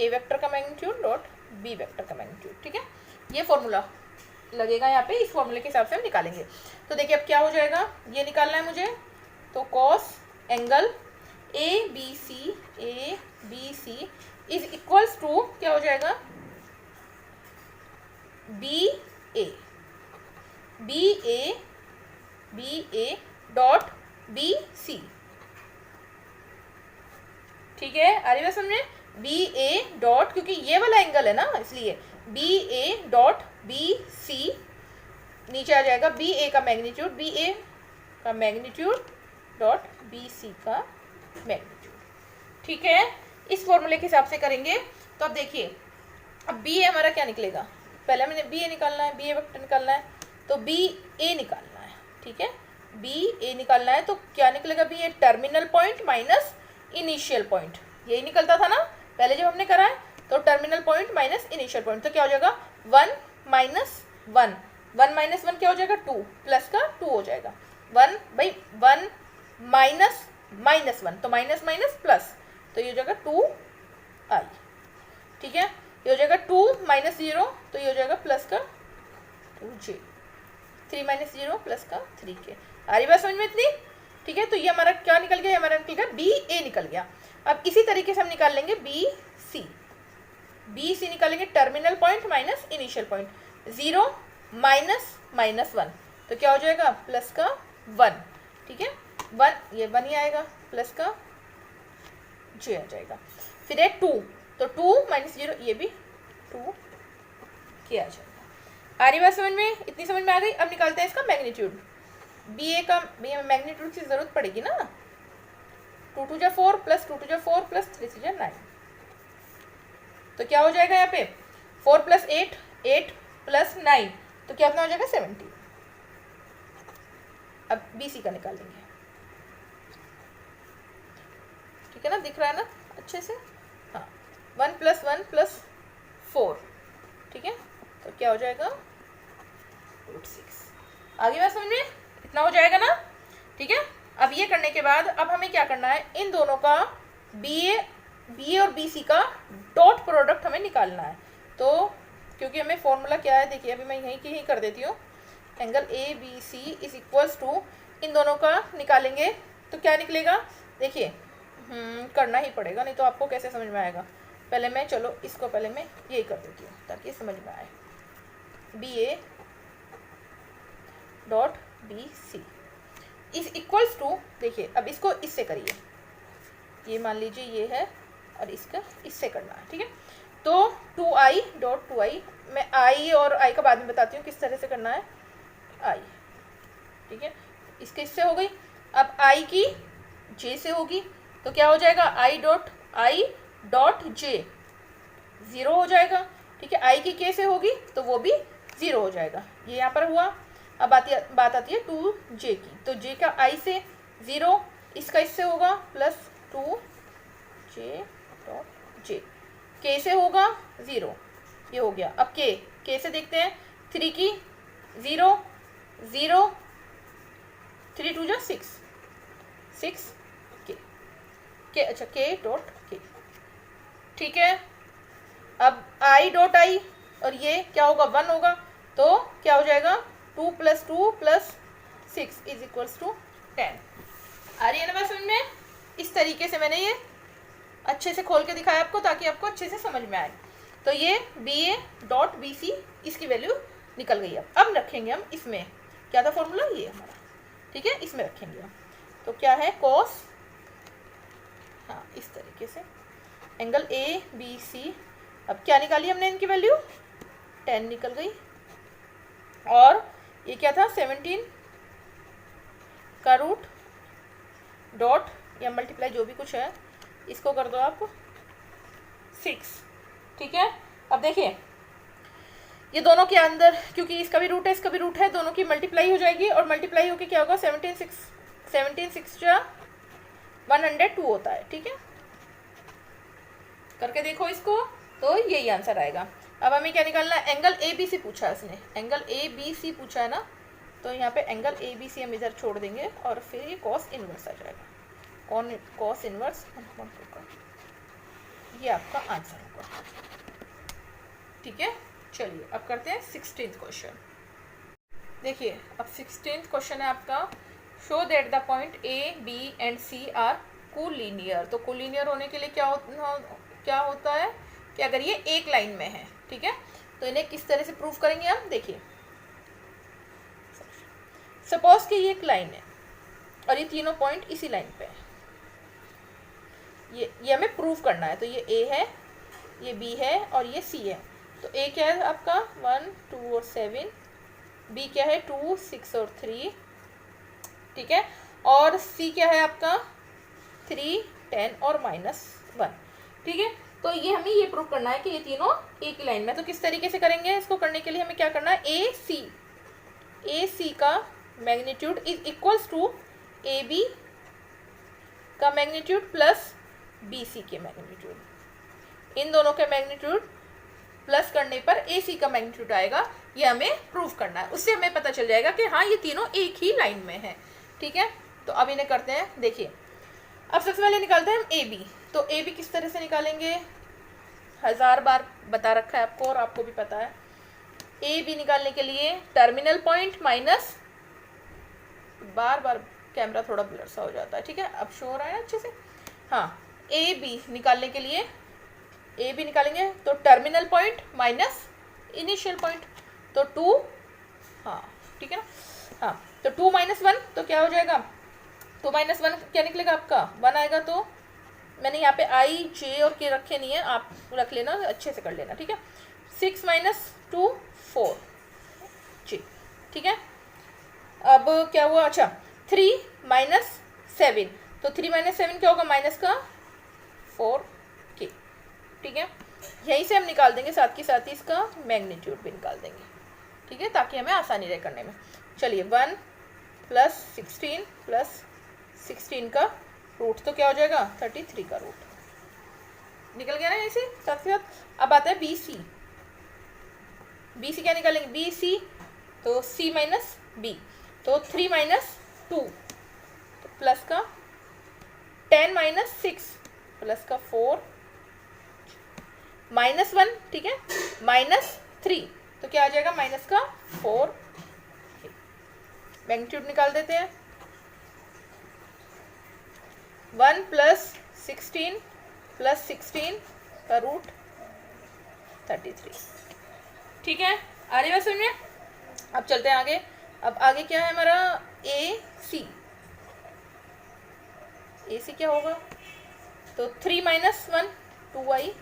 a vector का मैग्नीट्यूड डॉट बी वेक्टर का मैग्नीट्यूड। ठीक है, ये फॉर्मूला लगेगा यहाँ पे, इस फॉर्मूले के हिसाब से हम निकालेंगे। तो देखिए अब क्या हो जाएगा, ये निकालना है मुझे, तो cos angle A B C is equals to क्या हो जाएगा, B A dot B C. ठीक है, आ रही बात समझ में, बी ए डॉट, क्योंकि ये वाला एंगल है ना इसलिए B A dot B C, नीचे आ जाएगा बी ए का मैग्नीट्यूड, बी ए का मैग्नीट्यूड डॉट बी सी का मैग्नीट्यूड। ठीक है, इस फॉर्मूले के हिसाब से करेंगे। तो अब देखिए, अब बी ए हमारा क्या निकलेगा, पहले मैंने बी ए निकालना है, बी ए वेक्टर निकालना है, तो बी ए निकालना है। ठीक है, बी ए निकालना है, तो क्या निकलेगा, B A terminal point minus initial point, यही निकलता था ना पहले जब हमने करा है, तो terminal point minus initial point, तो क्या हो जाएगा 1 माइनस 1, 1 माइनस 1 क्या हो जाएगा 2, प्लस का 2 हो जाएगा, 1/1 माइनस माइनस 1, तो माइनस माइनस प्लस, तो ये हो जाएगा 2i। ठीक है, ये हो जाएगा 2 माइनस 0, तो ये हो जाएगा प्लस का 2j, 3 माइनस 0 प्लस का 3k। आ रही बात समझ में इतनी? ठीक है, तो ये हमारा क्या निकल गया, हमारा निकल गया बी ए निकल गया। अब इसी तरीके से हम निकाल लेंगे बी सी निकालेंगे, terminal point minus initial point, 0 minus minus 1, तो क्या हो जाएगा प्लस का 1। ठीक है, 1 ये 1 ही आएगा, प्लस का j आ जाएगा, फिर है 2, तो 2 माइनस 0 ये भी 2 के आ जाएगा। आ रही बात समझ में, इतनी समझ में आ गई। अब निकालते हैं इसका मैग्नीट्यूड, बी ए का मैग्नीट्यूड की जरूरत पड़ेगी ना, 2 2 जा 4 प्लस 2 2 जा 4 प्लस 3 3 जा 9, तो क्या हो जाएगा यहाँ पे 4 प्लस 8 8 प्लस 9, तो क्या हो जाएगा 70। अब बी सी का निकाल लेंगे। ठीक है ना, दिख रहा है ना अच्छे से, हाँ 1 प्लस 1 प्लस 4। ठीक है, तो क्या हो जाएगा √6। आगे बात समझ में, इतना हो जाएगा ना। ठीक है, अब ये करने के बाद अब हमें क्या करना है, इन दोनों का बी ए और बी सी का डॉट प्रोडक्ट हमें निकालना है। तो क्योंकि हमें फॉर्मूला क्या है, देखिए अभी मैं यहीं की ही कर देती हूँ, angle A B C is equals to, इन दोनों का निकालेंगे तो क्या निकलेगा, देखिए करना ही पड़ेगा, नहीं तो आपको कैसे समझ में आएगा। पहले मैं, चलो इसको पहले मैं यही कर देती हूँ ताकि समझ में आए, B A dot B C is equals to, देखिए अब इसको इससे करिए, ये मान लीजिए ये है और इसका इससे करना है। ठीक है, तो 2i डॉट 2i, मैं i और i का बाद में बताती हूँ किस तरह से करना है, i। ठीक है, इसके इससे हो गई, अब i की j से होगी, तो क्या हो जाएगा i डॉट j 0 हो जाएगा। ठीक है, i की k से होगी तो वो भी 0 हो जाएगा, ये यहाँ पर हुआ। अब बात आती है 2j की, तो j का i से 0, इसका इससे होगा plus 2j dot j, k से होगा 0, ये हो गया। अब k से देखते हैं, 3 की 0 0, 3 2 जा 6 6 k, अच्छा k डॉट k। ठीक है, अब i डॉट i और ये क्या होगा 1 होगा, तो क्या हो जाएगा 2 plus 2 plus 6 is equals to 10। आ रही है ना बात समझ में? इस तरीके से मैंने ये अच्छे से खोल के दिखाया आपको ताकि आपको अच्छे से समझ में आए। तो ये B A dot B C, इसकी वैल्यू निकल गई। अब रखेंगे हम इसमें, क्या था फॉर्मूला ये हमारा, ठीक है, इसमें रखेंगे हम। तो क्या है कॉस, हाँ इस तरीके से एंगल ए बी सी। अब क्या निकाली हमने इनकी वैल्यू, 10 निकल गई, और ये क्या था 17 का रूट डॉट या मल्टीप्लाई जो भी कुछ है इसको कर दो आप 6। ठीक है, अब देखिए ये दोनों के अंदर, क्योंकि इसका भी रूट है इसका भी रूट है, दोनों की मल्टीप्लाई हो जाएगी और मल्टीप्लाई होके क्या होगा 17 6 जा 102 होता है। ठीक है, करके देखो इसको, तो यही आंसर आएगा। अब हमें क्या निकालना है, एंगल ए बी सी पूछा है उसने, एंगल ए बी सी पूछा है ना, तो यहाँ पे एंगल ए बी सी हम इधर छोड़ देंगे और फिर ये कॉस इनवर्स आ जाएगा, कॉस इनवर्स 1/2 का, ये आपका आंसर होगा। ठीक है, चलिए अब करते हैं 16th क्वेश्चन। देखिए अब 16th क्वेश्चन है आपका, show that the point A B and C are collinear. तो कोलिनियर होने के लिए क्या होता है कि अगर ये एक लाइन में है, ठीक है, तो इन्हें किस तरह से प्रूव करेंगे हम, देखिए सपोज कि ये एक लाइन है और ये तीनों पॉइंट इसी लाइन पे है, ये हमें प्रूव करना है। तो ये ए है, ये बी है और ये सी है। तो ए क्या है आपका 1 2 और 7, बी क्या है 2 6 और 3, ठीक है, और सी क्या है आपका 3 10 और -1। ठीक है, तो ये हमें ये प्रूव करना है कि ये तीनों एक ही लाइन में। तो किस तरीके से करेंगे, इसको करने के लिए हमें क्या करना है, ए सी का magnitude is equals to A B का मैग्नीट्यूड प्लस बी सी के मैग्नीट्यूड। इन दोनों के मैग्नीट्यूड प्लस करने पर ए सी का मैग्नीट्यूड आएगा, ये हमें प्रूव करना है। उससे हमें पता चल जाएगा कि हाँ ये तीनों एक ही लाइन में है। ठीक है, तो अब इन्हें करते हैं, देखिए अब सबसे पहले निकालते हैं हम ए बी। तो ए बी किस तरह से निकालेंगे, 1000 बार बता रखा है आपको और आपको भी पता है। ए बी निकालने के लिए टर्मिनल पॉइंट माइनस, बार बार कैमरा थोड़ा ब्लर सा हो जाता है, ठीक है, अब शो हो रहा है अच्छे से। हाँ, ए बी निकालने के लिए ए बी निकालेंगे तो terminal point minus initial point, तो 2, हाँ ठीक है ना, हाँ तो 2 - 1 तो क्या हो जाएगा, 2 - 1 क्या निकलेगा आपका 1 आएगा। तो मैंने यहाँ पे आई जे और के रखे नहीं है, आप रख लेना, अच्छे से कर लेना। ठीक है, 6 - 2 4 जी, ठीक है। अब क्या हुआ, अच्छा 3 - 7, तो 3 - 7 क्या होगा, माइनस का 4 के। ठीक है, यहीं से हम निकाल देंगे, साथ के साथ ही इसका मैग्नीट्यूड भी निकाल देंगे। ठीक है, ताकि हमें आसानी रहे करने में। चलिए 1 + 16 + 16 का रूट तो क्या हो जाएगा 33 का रूट निकल गया ना यहीं से साथ के साथ। अब आता है बी सी, बी सी क्या निकालेंगे, बी सी तो सी माइनस बी, तो 3 - 2 तो प्लस का 10 - 6 प्लस का 4 -1, ठीक है, -3 तो क्या आ जाएगा माइनस का 4। मैग्नीट्यूड निकाल देते हैं, 1 + 16 + 16 का रूट 33। ठीक है, आ रही बात समझ में। अब चलते हैं आगे। अब आगे क्या है हमारा, ए सी क्या होगा, तो 3 - 1 2y,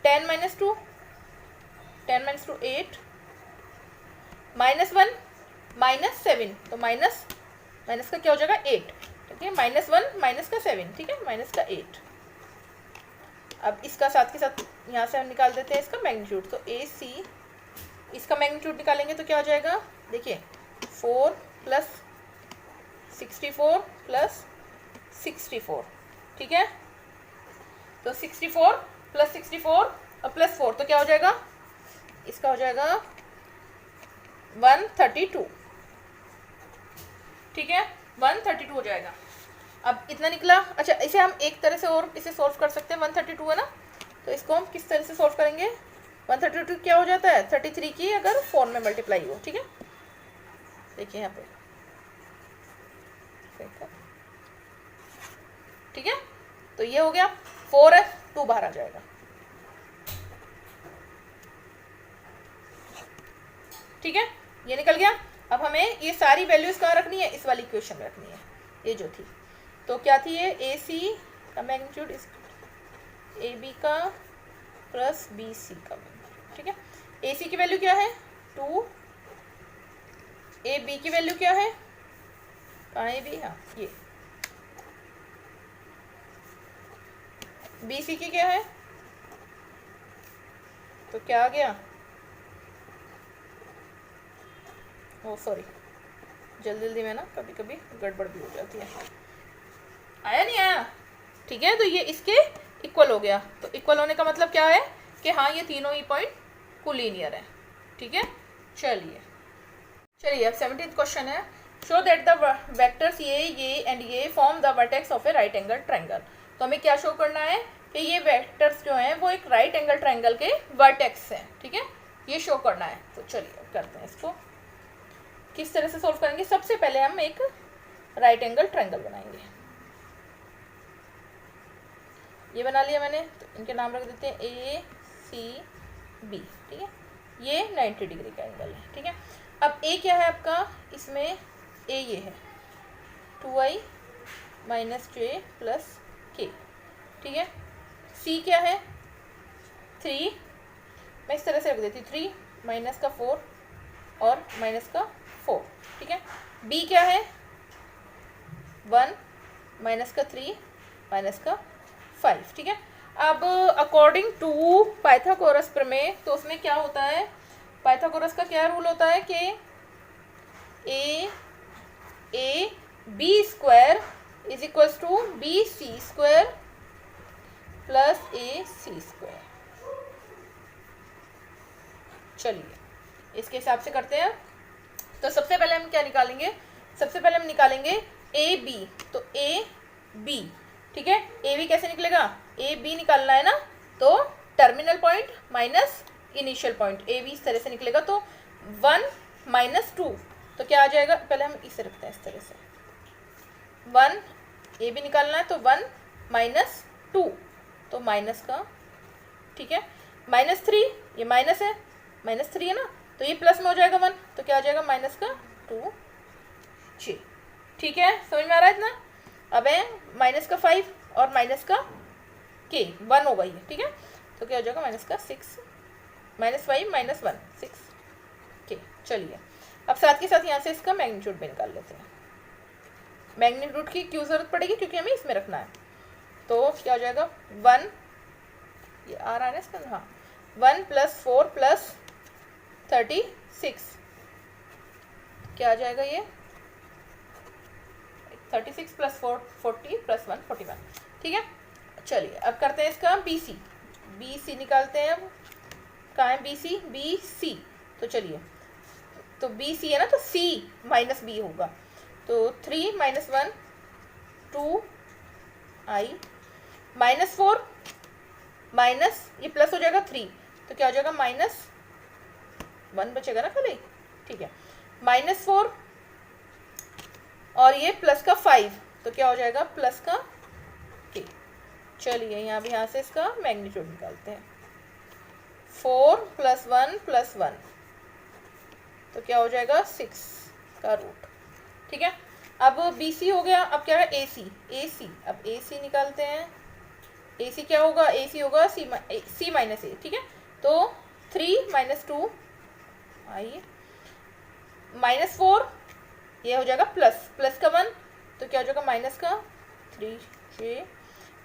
10 - 2 8, -1 - 7 तो माइनस का क्या हो जाएगा 8। ठीक है, -1 - 7, ठीक है, -8। अब इसका साथ के साथ यहाँ से हम निकाल देते हैं इसका मैग्नीट्यूड। तो ए सी इसका मैग्नीट्यूड निकालेंगे तो क्या हो जाएगा, देखिए 4 + 64 + 64, ठीक है, तो 64 + 64 और +4 तो क्या हो जाएगा, इसका हो जाएगा 132। ठीक है, 132 हो जाएगा। अब इतना निकला। अच्छा, इसे हम एक तरह से और इसे सोल्व कर सकते हैं, 132 है ना, तो इसको हम किस तरह से सोल्व करेंगे, 132 क्या हो जाता है 33 की अगर 4 में मल्टीप्लाई हो। ठीक है, देखिए यहाँ पे, ठीक है, तो ये हो गया 4 है, 2 बाहर आ जाएगा। ठीक है, ये निकल गया। अब हमें ये सारी वैल्यूज कहाँ रखनी है, इस वाली इक्वेशन में रखनी है, ये जो थी। तो क्या थी ये, ए सी का मैग्नीट्यूड इस ए बी का प्लस बी सी का मैग्नीट्यूड। ठीक है, ए सी की वैल्यू क्या है 2, ए बी की वैल्यू क्या है, कहाँ है बी, हाँ ये, बी सी की क्या है, तो क्या आ गया ओ सॉरी, जल्दी जल्दी में ना कभी कभी गड़बड़ भी हो जाती है। आया नहीं आया? ठीक है, तो ये इसके इक्वल हो गया। तो इक्वल होने का मतलब क्या है कि हाँ ये तीनों ही पॉइंट कोलिनियर है। ठीक है, चलिए अब 17th क्वेश्चन है, शो दैट द वेक्टर्स ये एंड ये form the vertex of A right angle triangle. तो हमें क्या शो करना है कि ये वेक्टर्स जो हैं वो एक राइट एंगल ट्रायंगल के वर्टेक्स हैं। ठीक है, ये शो करना है। तो चलिए करते हैं इसको। किस तरह से सोल्व करेंगे? सबसे पहले हम एक राइट एंगल ट्रायंगल बनाएंगे। ये बना लिया मैंने, तो इनके नाम रख देते हैं ए सी बी। ठीक है, ये 90 डिग्री का एंगल है। ठीक है, अब ए क्या है आपका, इसमें ए ये है 2i माइनस जे प्लस के। ठीक है, सी क्या है 3, मैं इस तरह से रख देती हूँ 3 माइनस का 4 और माइनस का 4। ठीक है, बी क्या है 1 माइनस का 3 माइनस का 5। ठीक है, अब अकॉर्डिंग टू पाइथागोरस प्रमेय, तो उसमें क्या होता है, पाइथागोरस का क्या रूल होता है कि A B square is equals to B C square plus A C square. चलिए इसके हिसाब से करते हैं। तो सबसे पहले हम क्या निकालेंगे, सबसे पहले हम निकालेंगे ए बी। तो ए बी, ठीक है, ए बी कैसे निकलेगा, ए बी निकालना है ना, तो terminal point minus initial point, A B इस तरह से निकलेगा। तो 1 माइनस 2, तो क्या आ जाएगा, पहले हम इसे रखते हैं इस तरह से, 1 ए बी निकालना है तो 1 माइनस 2, तो माइनस का। ठीक है, माइनस 3, ये माइनस है, माइनस 3 है ना, तो ये प्लस में हो जाएगा 1, तो क्या आ जाएगा माइनस का 2j। ठीक है, समझ में आ रहा है इतना? अब है माइनस का 5 और माइनस का k 1 होगा ये। ठीक है, तो क्या हो जाएगा माइनस का 6, माइनस 5 माइनस 1 6 k। चलिए अब साथ के साथ यहाँ से इसका मैग्नीट्यूड भी निकाल लेते हैं। मैग्नीट्यूड की क्यों जरूरत पड़ेगी, क्योंकि हमें इसमें रखना है। तो क्या हो जाएगा 1, ये आ रहा है ना इसका, हाँ 1 प्लस 4 प्लस 36, क्या आ जाएगा ये 36 प्लस 4 40 प्लस 1 41। ठीक है, चलिए अब करते हैं इसका BC। BC निकालते हैं। अब कहाँ है BC, BC, तो चलिए, तो BC है ना, तो C माइनस B होगा। तो 3 माइनस 1 2i माइनस 4 माइनस, ये प्लस हो जाएगा 3, तो क्या हो जाएगा माइनस 1 बचेगा ना खाली। ठीक है, माइनस 4 और ये प्लस का 5, तो क्या हो जाएगा प्लस का k। चलिए यहाँ से इसका मैग्नीट्यूड निकालते हैं। 4 प्लस 1 प्लस 1, तो क्या हो जाएगा 6 का रूट। ठीक है, अब BC हो गया। अब क्या है AC, अब AC निकालते हैं। AC क्या होगा, AC होगा C माइनस A। ठीक है, तो 3 माइनस 2 आई माइनस 4, ये हो जाएगा प्लस का 1, तो क्या हो जाएगा माइनस का 3j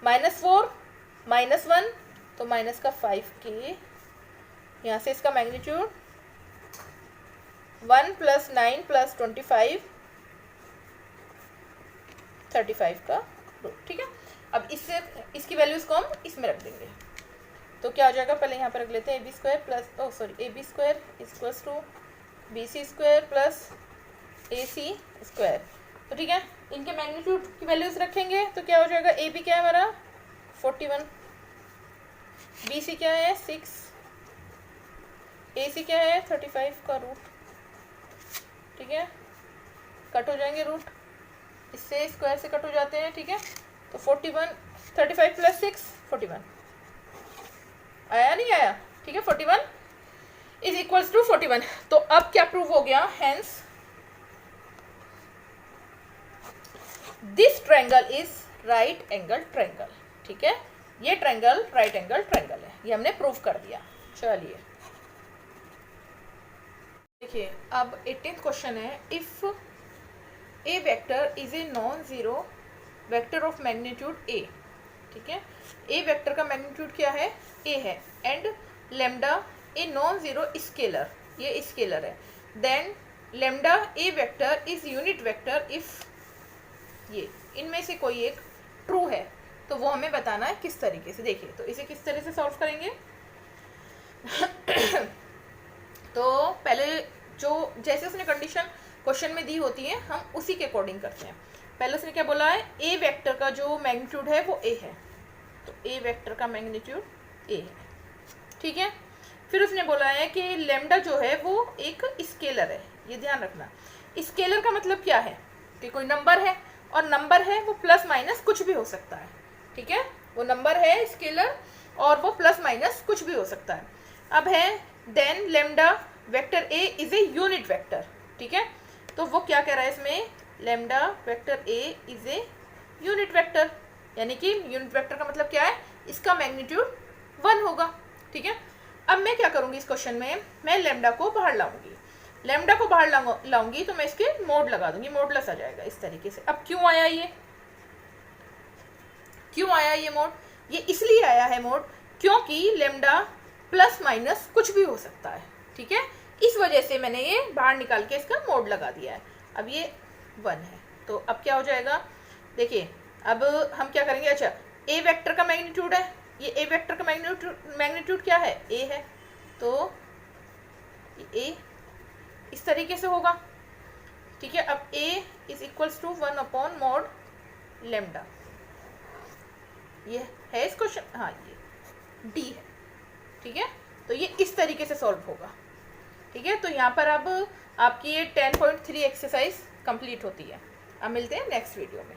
माइनस 4 माइनस 1, तो माइनस का 5k। यहाँ से इसका मैग्नीट्यूड 1 प्लस 9 प्लस 25 35 का रूट। ठीक है, अब इससे इसकी वैल्यूज को हम इसमें रख देंगे। तो क्या हो जाएगा, पहले यहाँ पर रख लेते हैं A B square plus A B square equals to B C square plus A C square. तो ठीक है, इनके मैग्नीट्यूड की वैल्यूज रखेंगे। तो क्या हो जाएगा, ए बी क्या है हमारा 41, बी सी क्या है 6, ए सी क्या है 35 का रूट। ठीक है, कट हो जाएंगे रूट, इससे स्क्वायर से कट हो जाते हैं। ठीक है, तो 41 35 प्लस 6 41, आया नहीं आया? ठीक है, 41 इज इक्वल्स टू 41। तो अब क्या प्रूव हो गया, hence this triangle is right angle triangle. ठीक है, ये ट्रायंगल राइट एंगल ट्रायंगल है, ये हमने प्रूव कर दिया। चलिए देखिए अब 18th क्वेश्चन है, if A vector is a non zero vector of magnitude a। ठीक है, ए वेक्टर का मैग्नीट्यूड क्या है, a है, and lambda a non zero scalar, ये स्केलर है, then lambda a vector is unit vector if ये इनमें से कोई एक ट्रू है, तो वो हमें बताना है किस तरीके से। देखिए तो इसे किस तरह से सॉल्व करेंगे। तो पहले जो जैसे उसने कंडीशन क्वेश्चन में दी होती है हम उसी के अकॉर्डिंग करते हैं। पहले उसने क्या बोला है, ए वेक्टर का जो मैग्नीट्यूड है वो ए है, तो ए वेक्टर का मैग्नीट्यूड ए है, ठीक है। फिर उसने बोला है कि लेमडा जो है वो एक स्केलर है, ये ध्यान रखना। स्केलर का मतलब क्या है कि कोई नंबर है, और नंबर है वो प्लस माइनस कुछ भी हो सकता है, ठीक है। वो नंबर है स्केलर और वो प्लस माइनस कुछ भी हो सकता है। अब है then lambda vector a is a unit vector, ठीक है। तो वो क्या कह रहा है इसमें, lambda vector a is a unit vector, यानी कि यूनिट वेक्टर का मतलब क्या है, इसका मैग्नीट्यूड 1 होगा, ठीक है। अब मैं क्या करूंगी इस क्वेश्चन में, मैं लेमडा को बाहर लाऊंगी। लेमडा को बाहर लाऊंगी तो मैं इसके मोड लगा दूंगी, मोडलेस आ जाएगा इस तरीके से। अब क्यों आया ये, क्यों आया ये मोड, ये इसलिए आया है मोड क्योंकि लेमडा प्लस माइनस कुछ भी हो सकता है, ठीक है। इस वजह से मैंने ये बाहर निकाल के इसका मोड लगा दिया है। अब ये 1 है, तो अब क्या हो जाएगा, देखिए अब हम क्या करेंगे, अच्छा ए वेक्टर का मैग्नीट्यूड है, ये ए वेक्टर का मैग्नीट्यूड क्या है, ए है, तो ए इस तरीके से होगा, ठीक है। अब A is equals to 1 upon mod lambda, ये है इस क्वेश्चन, हाँ ये डी है, ठीक है। तो ये इस तरीके से सॉल्व होगा, ठीक है। तो यहाँ पर अब आपकी ये 10.3 एक्सरसाइज कंप्लीट होती है। अब मिलते हैं नेक्स्ट वीडियो में।